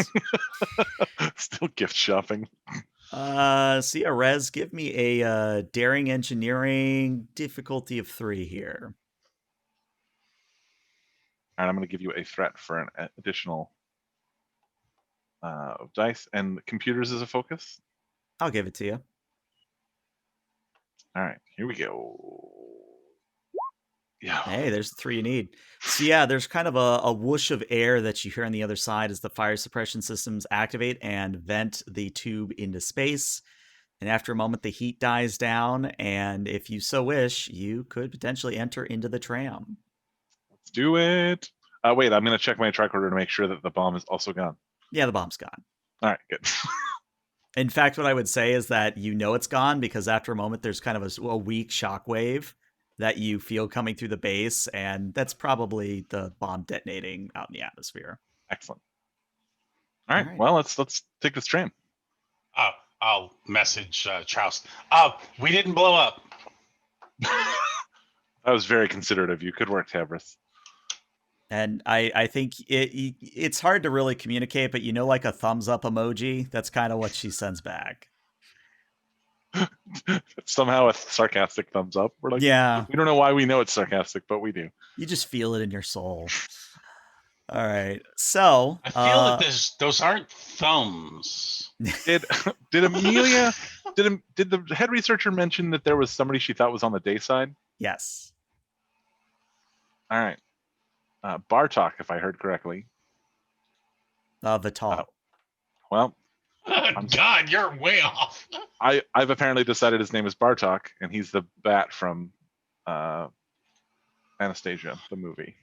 Still gift shopping. So yeah, Rez, give me a daring engineering difficulty of 3 here. All right, I'm going to give you a threat for an additional dice, and computers as a focus. I'll give it to you. All right, here we go. Yeah. Hey, there's the 3 you need. So yeah, there's kind of a whoosh of air that you hear on the other side as the fire suppression systems activate and vent the tube into space. And after a moment, the heat dies down, and if you so wish, you could potentially enter into the tram. Let's do it. Wait, I'm going to check my tricorder to make sure that the bomb is also gone. Yeah, the bomb's gone. All right, good. In fact, what I would say is that you know it's gone because after a moment, there's kind of a weak shockwave that you feel coming through the base, and that's probably the bomb detonating out in the atmosphere. Excellent. All right. Well, let's take this tram. I'll message Troust. We didn't blow up. That was very considerate of you. Good work, Tavris. And I think it's hard to really communicate, but like a thumbs up emoji, that's kind of what she sends back. Somehow a sarcastic thumbs up. We're like, Yeah, we don't know why we know it's sarcastic, but we do. you just feel it in your soul. All right, so I feel that those aren't thumbs. Did Amelia did the head researcher mention that there was somebody she thought was on the day side? yes. All right, Bartok, if I heard correctly. Vital. Well, God, you're way off. I've apparently decided his name is Bartok, and he's the bat from Anastasia, the movie.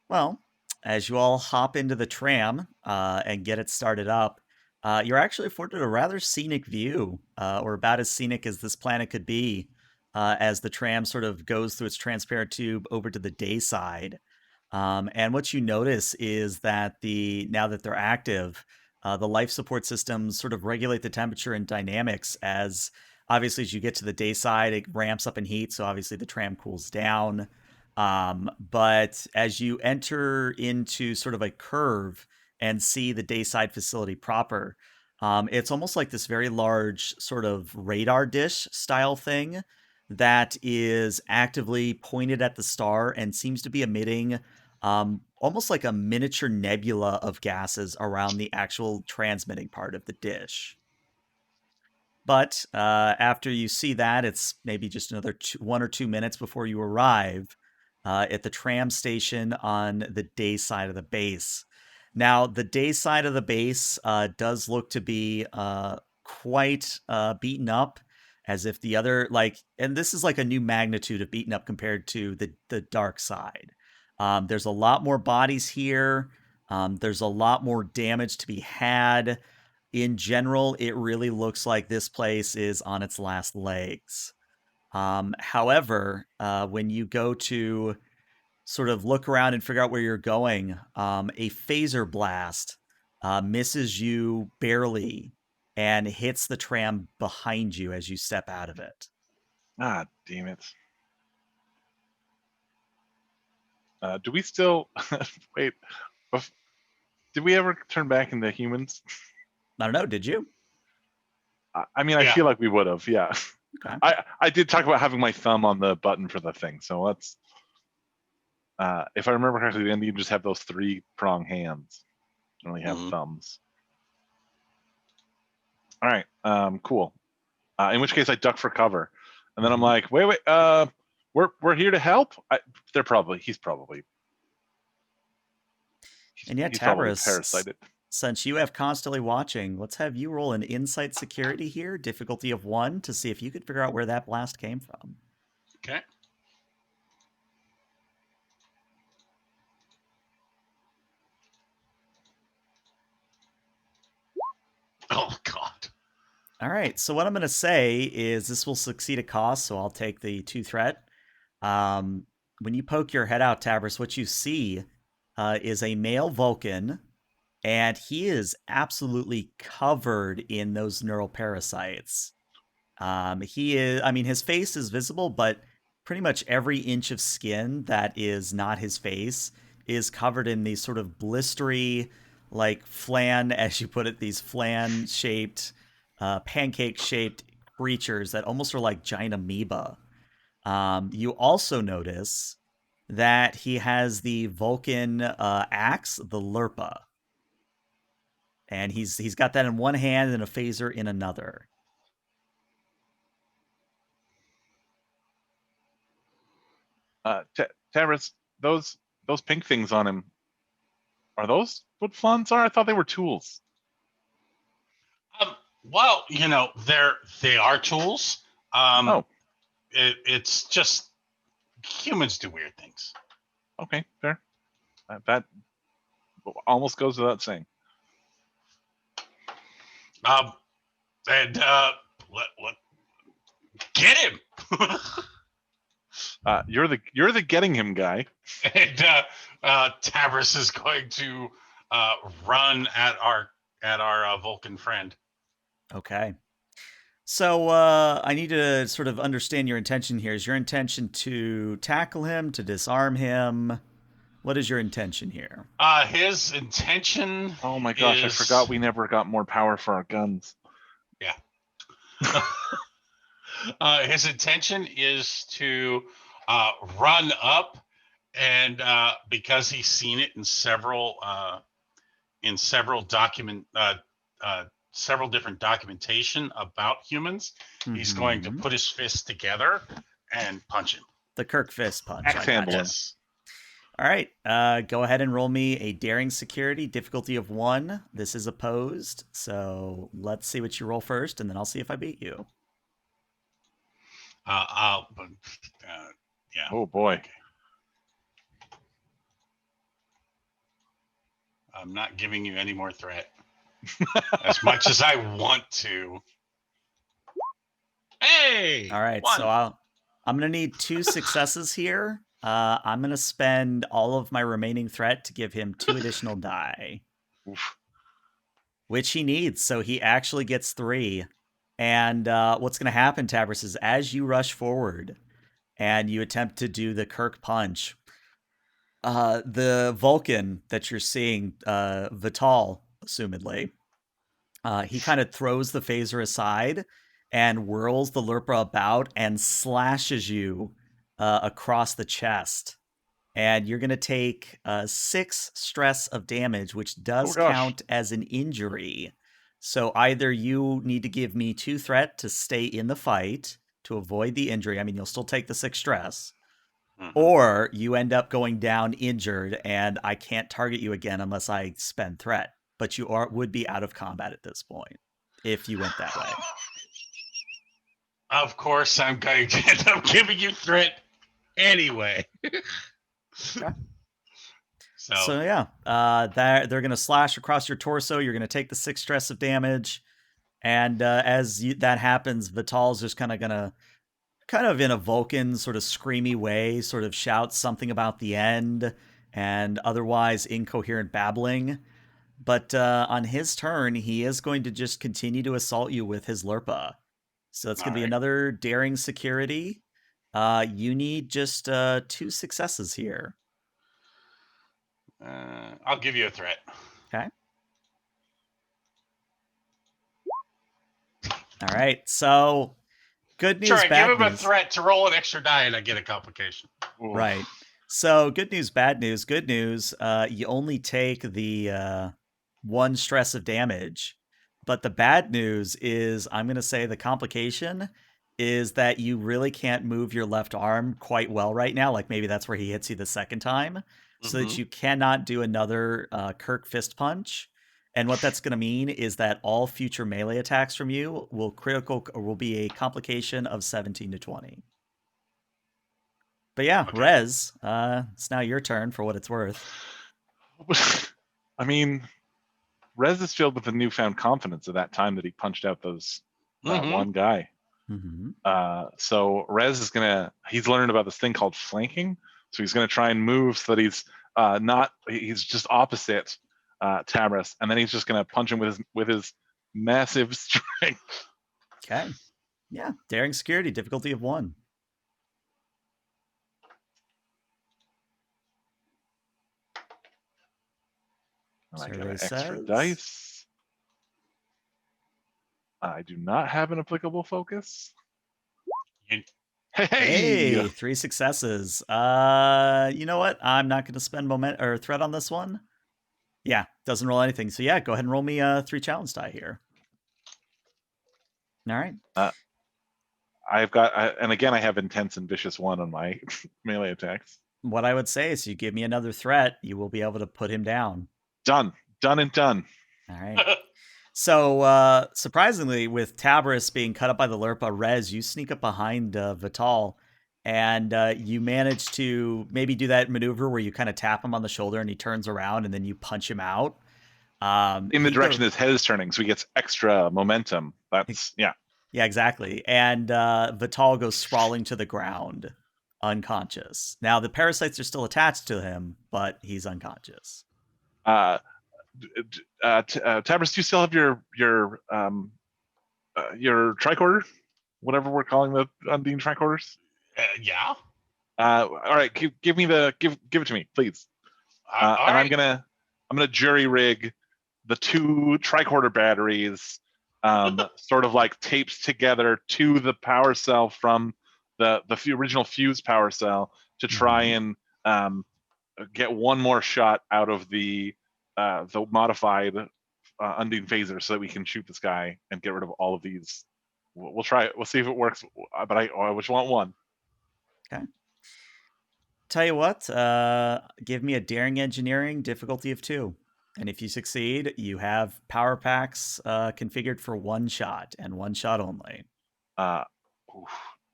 Well, as you all hop into the tram and get it started up, you're actually afforded a rather scenic view, or about as scenic as this planet could be, as the tram sort of goes through its transparent tube over to the day side. And what you notice is that now that they're active, the life support systems sort of regulate the temperature and dynamics as obviously as you get to the day side, it ramps up in heat. So obviously the tram cools down. But as you enter into sort of a curve and see the dayside facility proper, it's almost like this very large sort of radar dish style thing that is actively pointed at the star and seems to be emitting almost like a miniature nebula of gases around the actual transmitting part of the dish. But after you see that, it's maybe just another 1 or 2 minutes before you arrive at the tram station on the day side of the base. Now, the day side of the base does look to be quite beaten up, as if the other, and this is like a new magnitude of beaten up compared to the dark side. There's a lot more bodies here. There's a lot more damage to be had. In general, it really looks like this place is on its last legs. However, when you go to sort of look around and figure out where you're going, a phaser blast misses you barely and hits the tram behind you as you step out of it. Ah, damn it. Do we still wait? Did we ever turn back into humans? I don't know. Did you? I mean, I feel like we would have. Yeah. Okay. I did talk about having my thumb on the button for the thing. So let's. If I remember correctly, then you just have those 3-prong hands. You only have thumbs. All right. Cool. In which case, I duck for cover, and then I'm like, wait. We're here to help. He's probably. And yet, Tavros, parasited. Since you have constantly watching, let's have you roll an insight security here, difficulty of 1, to see if you could figure out where that blast came from. Okay. Oh, God. All right. So what I'm going to say is this will succeed at cost, so I'll take the 2 threat. When you poke your head out, Tavros, what you see is a male Vulcan, and he is absolutely covered in those neural parasites. His face is visible, but pretty much every inch of skin that is not his face is covered in these sort of blistery, like flan, as you put it, these flan-shaped, pancake-shaped creatures that almost are like giant amoeba. You also notice that he has the Vulcan axe, the Lurpa. And he's got that in one hand and a phaser in another. Tavros, those pink things on him, are those what flans are? I thought they were tools. Well, they are tools. It's just humans do weird things. Okay, fair. That almost goes without saying. And get him. You're the getting him guy. And Tavros is going to run at our Vulcan friend. Okay. So I need to sort of understand your intention here. Is your intention to tackle him, to disarm him? What is your intention here? His intention Oh my gosh, I is forgot we never got more power for our guns. his intention is to run up, and because he's seen it in several several different documentation about humans, he's going to Mhm. put his fists together and punch him. The Kirk fist punch. Axe I handle gotcha. him. Yes. All right. Go ahead and roll me a daring security, difficulty of 1. This is opposed. So let's see what you roll first, and then I'll see if I beat you. Yeah. Oh boy. Okay. I'm not giving you any more threat. As much as I want to. Hey! All right. One. So I'm going to need 2 successes here. I'm going to spend all of my remaining threat to give him 2 additional die, Oof. which he needs. So he actually gets 3. And what's going to happen, Tabris, is as you rush forward and you attempt to do the Kirk punch, the Vulcan that you're seeing, Vital, assumedly, he kind of throws the phaser aside and whirls the Lurpa about and slashes you across the chest. And you're going to take 6 stress of damage, which does gosh. count as an injury. So either you need to give me 2 threat to stay in the fight to avoid the injury. I mean, you'll still take the 6 stress. Or you end up going down injured, and I can't target you again unless I spend threat. But you would be out of combat at this point if you went that way. Of course, I'm going to end up giving you threat anyway. Okay. So yeah, they're going to slash across your torso. You're going to take the 6 stress of damage. And as that happens, Vital's just kind of in a Vulcan sort of screamy way, sort of shouts something about the end and otherwise incoherent babbling. But on his turn, he is going to just continue to assault you with his Lurpa. So it's going to be another daring security. You need just 2 successes here. I'll give you a threat. Okay. All right. So good news, Sure, I bad give him news. a threat to roll an extra die and I get a complication. Oof. Right. So good news, bad news. Good news, you only take the 1 stress of damage. But the bad news is, I'm going to say the complication is that you really can't move your left arm quite well right now. Like maybe that's where he hits you the second time. So that you cannot do another Kirk fist punch. And what that's going to mean is that all future melee attacks from you will be a complication of 17 to 20. But yeah, Okay. Rez, it's now your turn for what it's worth. I mean, Rez is filled with a newfound confidence at that time that he punched out that one guy. Mm-hmm. So Rez is he's learned about this thing called flanking. So he's gonna try and move so that he's just opposite Tabris, and then he's just gonna punch him with his massive strength. Okay. Yeah, daring security, difficulty of 1. And I got Survey an extra says- dice. I do not have an applicable focus. Hey, 3 successes. You know what? I'm not going to spend threat on this one. Yeah, doesn't roll anything. So yeah, go ahead and roll me 3 challenge die here. All right. I've got, and again, I have intense and vicious 1 on my melee attacks. What I would say is, you give me another threat, you will be able to put him down. Done and done. All right. So, surprisingly, with Tabris being cut up by the Lurpa, Rez, you sneak up behind Vital, and you manage to maybe do that maneuver where you kind of tap him on the shoulder and he turns around and then you punch him out. In the direction his head is turning, so he gets extra momentum. Yeah, exactly. And Vital goes sprawling to the ground, unconscious. Now, the parasites are still attached to him, but he's unconscious. Tabris, do you still have your your tricorder, whatever we're calling the Undine tricorders. Yeah. All right, give it to me, please. All and right. I'm gonna jury rig the two tricorder batteries, sort of like taped together to the power cell from the original fuse power cell to try and get one more shot out of the modified Undine phaser so that we can shoot this guy and get rid of all of these. We'll try it. We'll see if it works. But I just want one. Okay. Tell you what, give me a daring engineering difficulty of 2. And if you succeed, you have power packs configured for one shot and one shot only.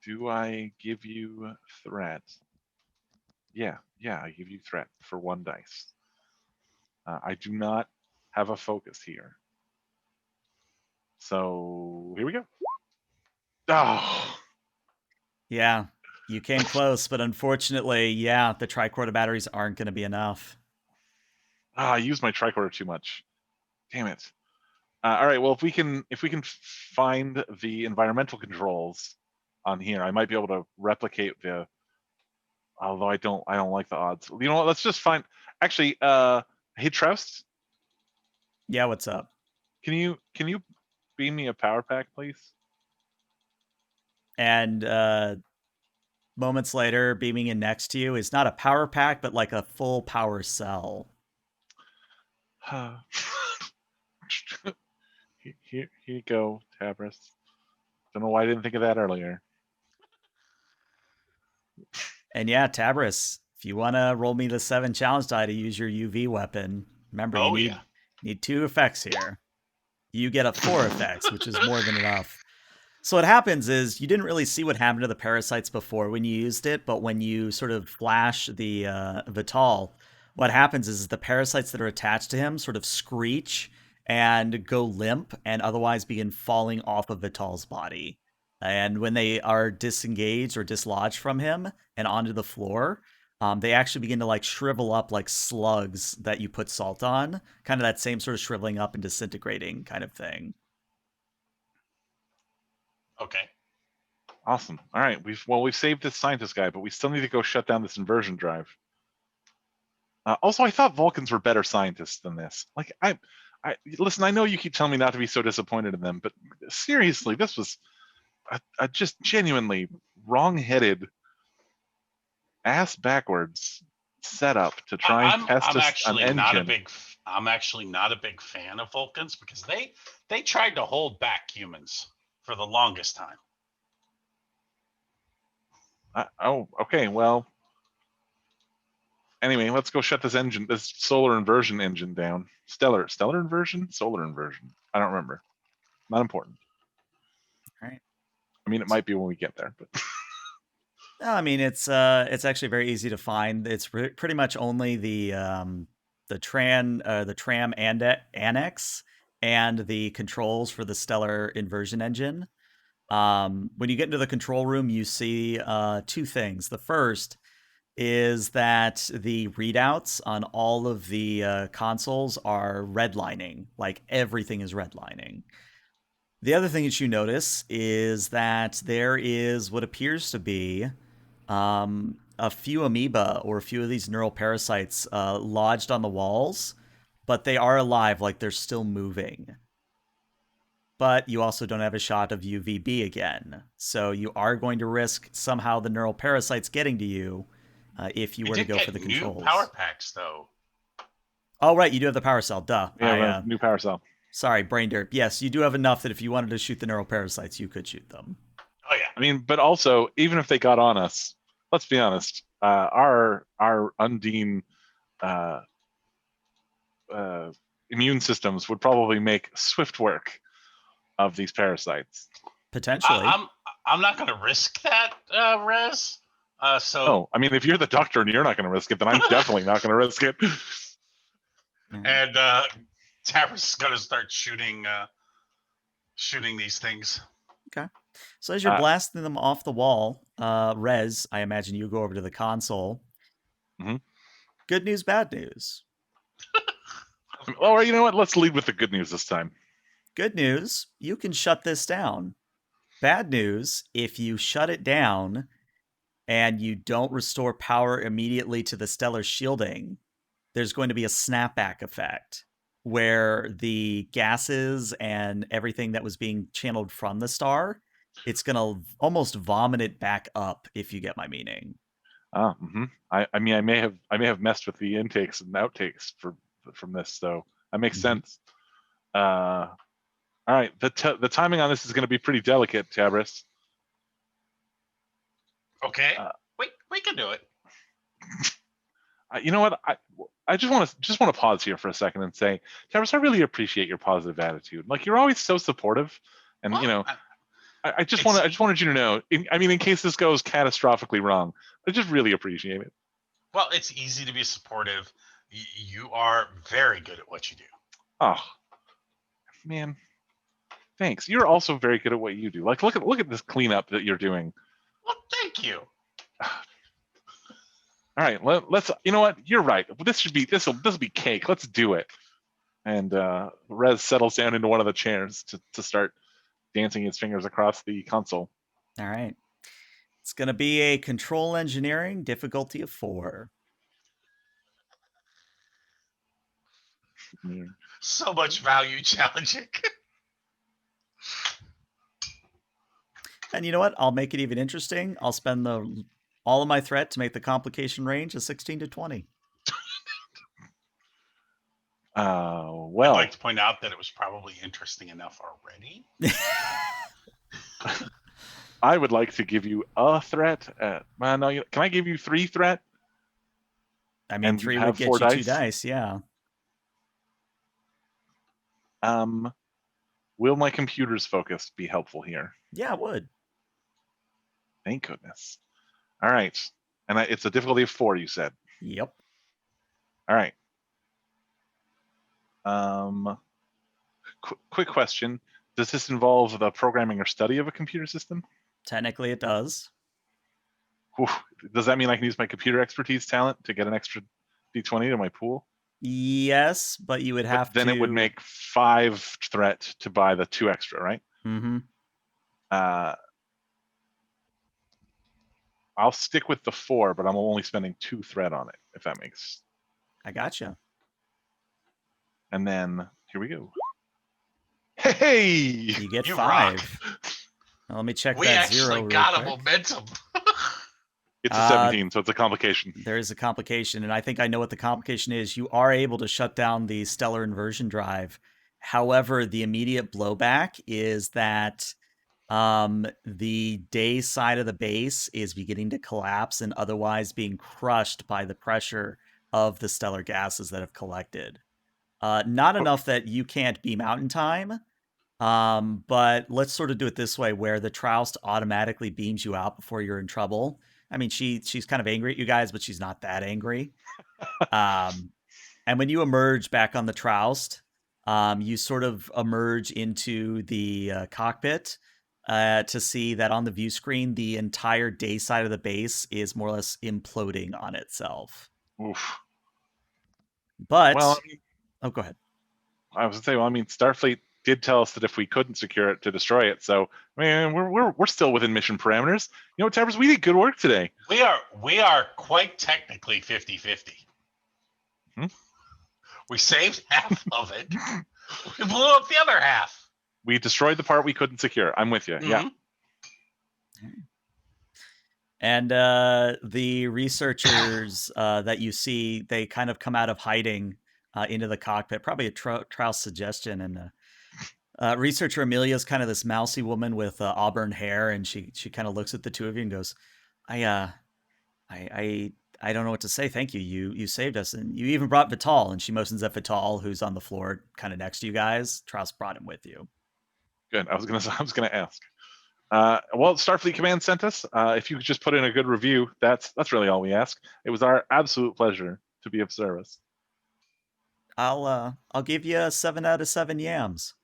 Do I give you threat? Yeah, I give you threat for 1 dice. I do not have a focus here. So here we go. Oh. Yeah, you came close, but unfortunately, yeah, the tricorder batteries aren't going to be enough. I used my tricorder too much. Damn it. All right, well, if we can find the environmental controls on here, I might be able to replicate the. Although I don't like the odds. You know what? Let's just find. Actually, hey Troust. Yeah, what's up? Can you beam me a power pack, please? And moments later, beaming in next to you is not a power pack, but like a full power cell. Here you go, Tabris. Don't know why I didn't think of that earlier. And yeah, Tabris, if you want to roll me the 7 challenge die to use your UV weapon, remember you need 2 effects here. You get a 4 effects, which is more than enough. So what happens is you didn't really see what happened to the parasites before when you used it, but when you sort of flash the Vital, what happens is the parasites that are attached to him sort of screech and go limp and otherwise begin falling off of Vital's body. And when they are disengaged or dislodged from him and onto the floor, they actually begin to like shrivel up like slugs that you put salt on, kind of that same sort of shriveling up and disintegrating kind of thing. Okay. Awesome. All right, we've saved this scientist guy, but we still need to go shut down this inversion drive. Also, I thought Vulcans were better scientists than this. Like, I listen. I know you keep telling me not to be so disappointed in them, but seriously, this was a just genuinely wrong-headed, ass backwards setup to try and test an engine. I'm actually not a big fan of Vulcans because they tried to hold back humans for the longest time. Oh, okay. Well, anyway, let's go shut this solar inversion engine down. Stellar inversion, solar inversion. I don't remember. Not important. All right. I mean, it might be when we get there, but. No, I mean it's actually very easy to find. It's pretty much only the tram and annex and the controls for the stellar inversion engine. When you get into the control room, you see 2 things. The first is that the readouts on all of the consoles are redlining, like everything is redlining. The other thing that you notice is that there is what appears to be a few amoeba or a few of these neural parasites lodged on the walls, but they are alive, like they're still moving. But you also don't have a shot of UVB again. So you are going to risk somehow the neural parasites getting to you if you were to go for the controls. New power packs, though. Oh, right. You do have the power cell. Duh. Yeah, new power cell. Sorry, brain derp. Yes, you do have enough that if you wanted to shoot the neural parasites, you could shoot them. Oh, yeah. I mean, but also, even if they got on us, let's be honest, our Undine immune systems would probably make swift work of these parasites. Potentially. I'm not going to risk that, Rez. Oh, I mean, if you're the doctor and you're not going to risk it, then I'm definitely not going to risk it. And Tabris is going to start shooting these things. Okay. So as you're blasting them off the wall, Rez, I imagine you go over to the console. Mm-hmm. Good news, bad news. Well, you know what? Let's lead with the good news this time. Good news, you can shut this down. Bad news, if you shut it down and you don't restore power immediately to the stellar shielding, there's going to be a snapback effect where the gases and everything that was being channeled from the star, it's going to almost vomit it back up, if you get my meaning. I mean, I may have messed with the intakes and outtakes from this, so that makes sense. All right, the timing on this is going to be pretty delicate, Tabris. Okay, we can do it. You know what? I just want to pause here for a second and say, Tabris, I really appreciate your positive attitude. Like, you're always so supportive, and Well, I just wanted you to know. In case this goes catastrophically wrong, I just really appreciate it. Well, it's easy to be supportive. You are very good at what you do. Oh, man, thanks. You're also very good at what you do. Like, look at this cleanup that you're doing. Well, thank you. All right, let's. You know what? You're right. This will be cake. Let's do it. And Rez settles down into one of the chairs to start dancing his fingers across the console. All right. It's going to be a control engineering difficulty of 4. So much value challenging. And you know what? I'll make it even interesting. I'll spend all of my threat to make the complication range a 16 to 20. Well, I'd like to point out that it was probably interesting enough already. I would like to give you a threat. No, can I give you 3 threat? I mean, And 3 have would get 4 you 2 dice? dice, yeah. Will my computer's focus be helpful here? Yeah, it would. Thank goodness. All right. And it's a difficulty of 4, you said. Yep. All right. Quick question. Does this involve the programming or study of a computer system? Technically, it does. Whew. Does that mean I can use my computer expertise talent to get an extra D20 to my pool? Yes, but you would have to... Then it would make 5 threat to buy the 2 extra, right? Mm-hmm. I'll stick with the 4, but I'm only spending 2 threat on it, if that makes... I gotcha. And then, here we go. Hey! You get You 5. Now, let me check We that 0 actually real got a quick. momentum. It's a 17, so it's a complication. There is a complication, and I think I know what the complication is. You are able to shut down the stellar inversion drive. However, the immediate blowback is that the day side of the base is beginning to collapse and otherwise being crushed by the pressure of the stellar gases that have collected. Not enough that you can't beam out in time, but let's sort of do it this way, where the Troust automatically beams you out before you're in trouble. I mean, she's kind of angry at you guys, but she's not that angry. And when you emerge back on the Troust, you sort of emerge into the cockpit to see that on the view screen, the entire day side of the base is more or less imploding on itself. Oof. But, Well, oh, go ahead. I was going to say, Starfleet did tell us that if we couldn't secure it, to destroy it. So, we're still within mission parameters. You know, Tabers, we did good work today. We are quite technically 50-50. We saved half of it. We blew up the other half. We destroyed the part we couldn't secure. I'm with you. Mm-hmm. Yeah. And the researchers that you see, they kind of come out of hiding into the cockpit. Probably a Troust suggestion. And researcher Amelia's kind of this mousy woman with auburn hair, and she kind of looks at the two of you and goes, I don't know what to say. Thank you. You saved us, and you even brought Vital." And she motions at Vital, who's on the floor kind of next to you guys. Troust brought him with you. Good. I was gonna ask. Well, Starfleet Command sent us. If you could just put in a good review, that's really all we ask. It was our absolute pleasure to be of service. I'll give you a 7 out of 7 yams.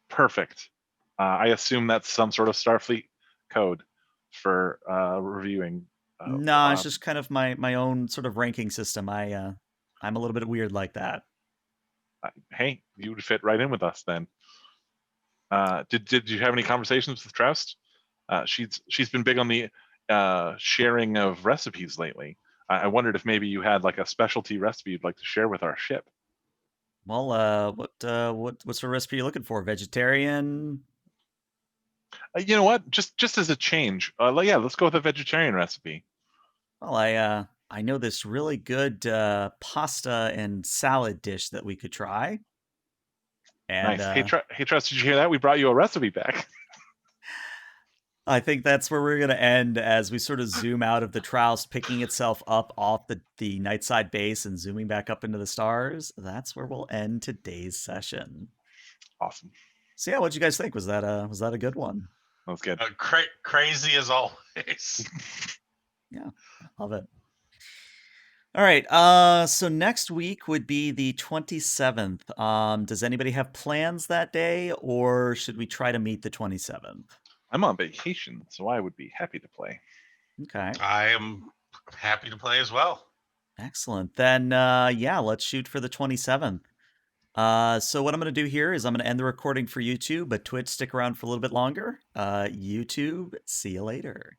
Perfect. I assume that's some sort of Starfleet code for reviewing. No, it's just kind of my own sort of ranking system. I'm a little bit weird like that. Hey, you would fit right in with us then. Did you have any conversations with Troust? She's been big on the sharing of recipes lately. I wondered if maybe you had like a specialty recipe you'd like to share with our ship. Well, what sort of recipe are you looking for? Vegetarian? You know what? Just as a change, yeah, let's go with a vegetarian recipe. Well, I know this really good pasta and salad dish that we could try. And Nice. Hey, Troust, did you hear that? We brought you a recipe back. I think that's where we're going to end as we sort of zoom out of the Troust, picking itself up off the nightside base and zooming back up into the stars. That's where we'll end today's session. Awesome. So yeah, what'd you guys think? Was that a good one? That was good. Crazy as always. Yeah, I love it. All right. So next week would be the 27th. Does anybody have plans that day, or should we try to meet the 27th? I'm on vacation, so I would be happy to play. Okay. I am happy to play as well. Excellent. Then yeah, let's shoot for the 27th. So what I'm going to do here is I'm going to end the recording for YouTube, but Twitch, stick around for a little bit longer. YouTube, see you later.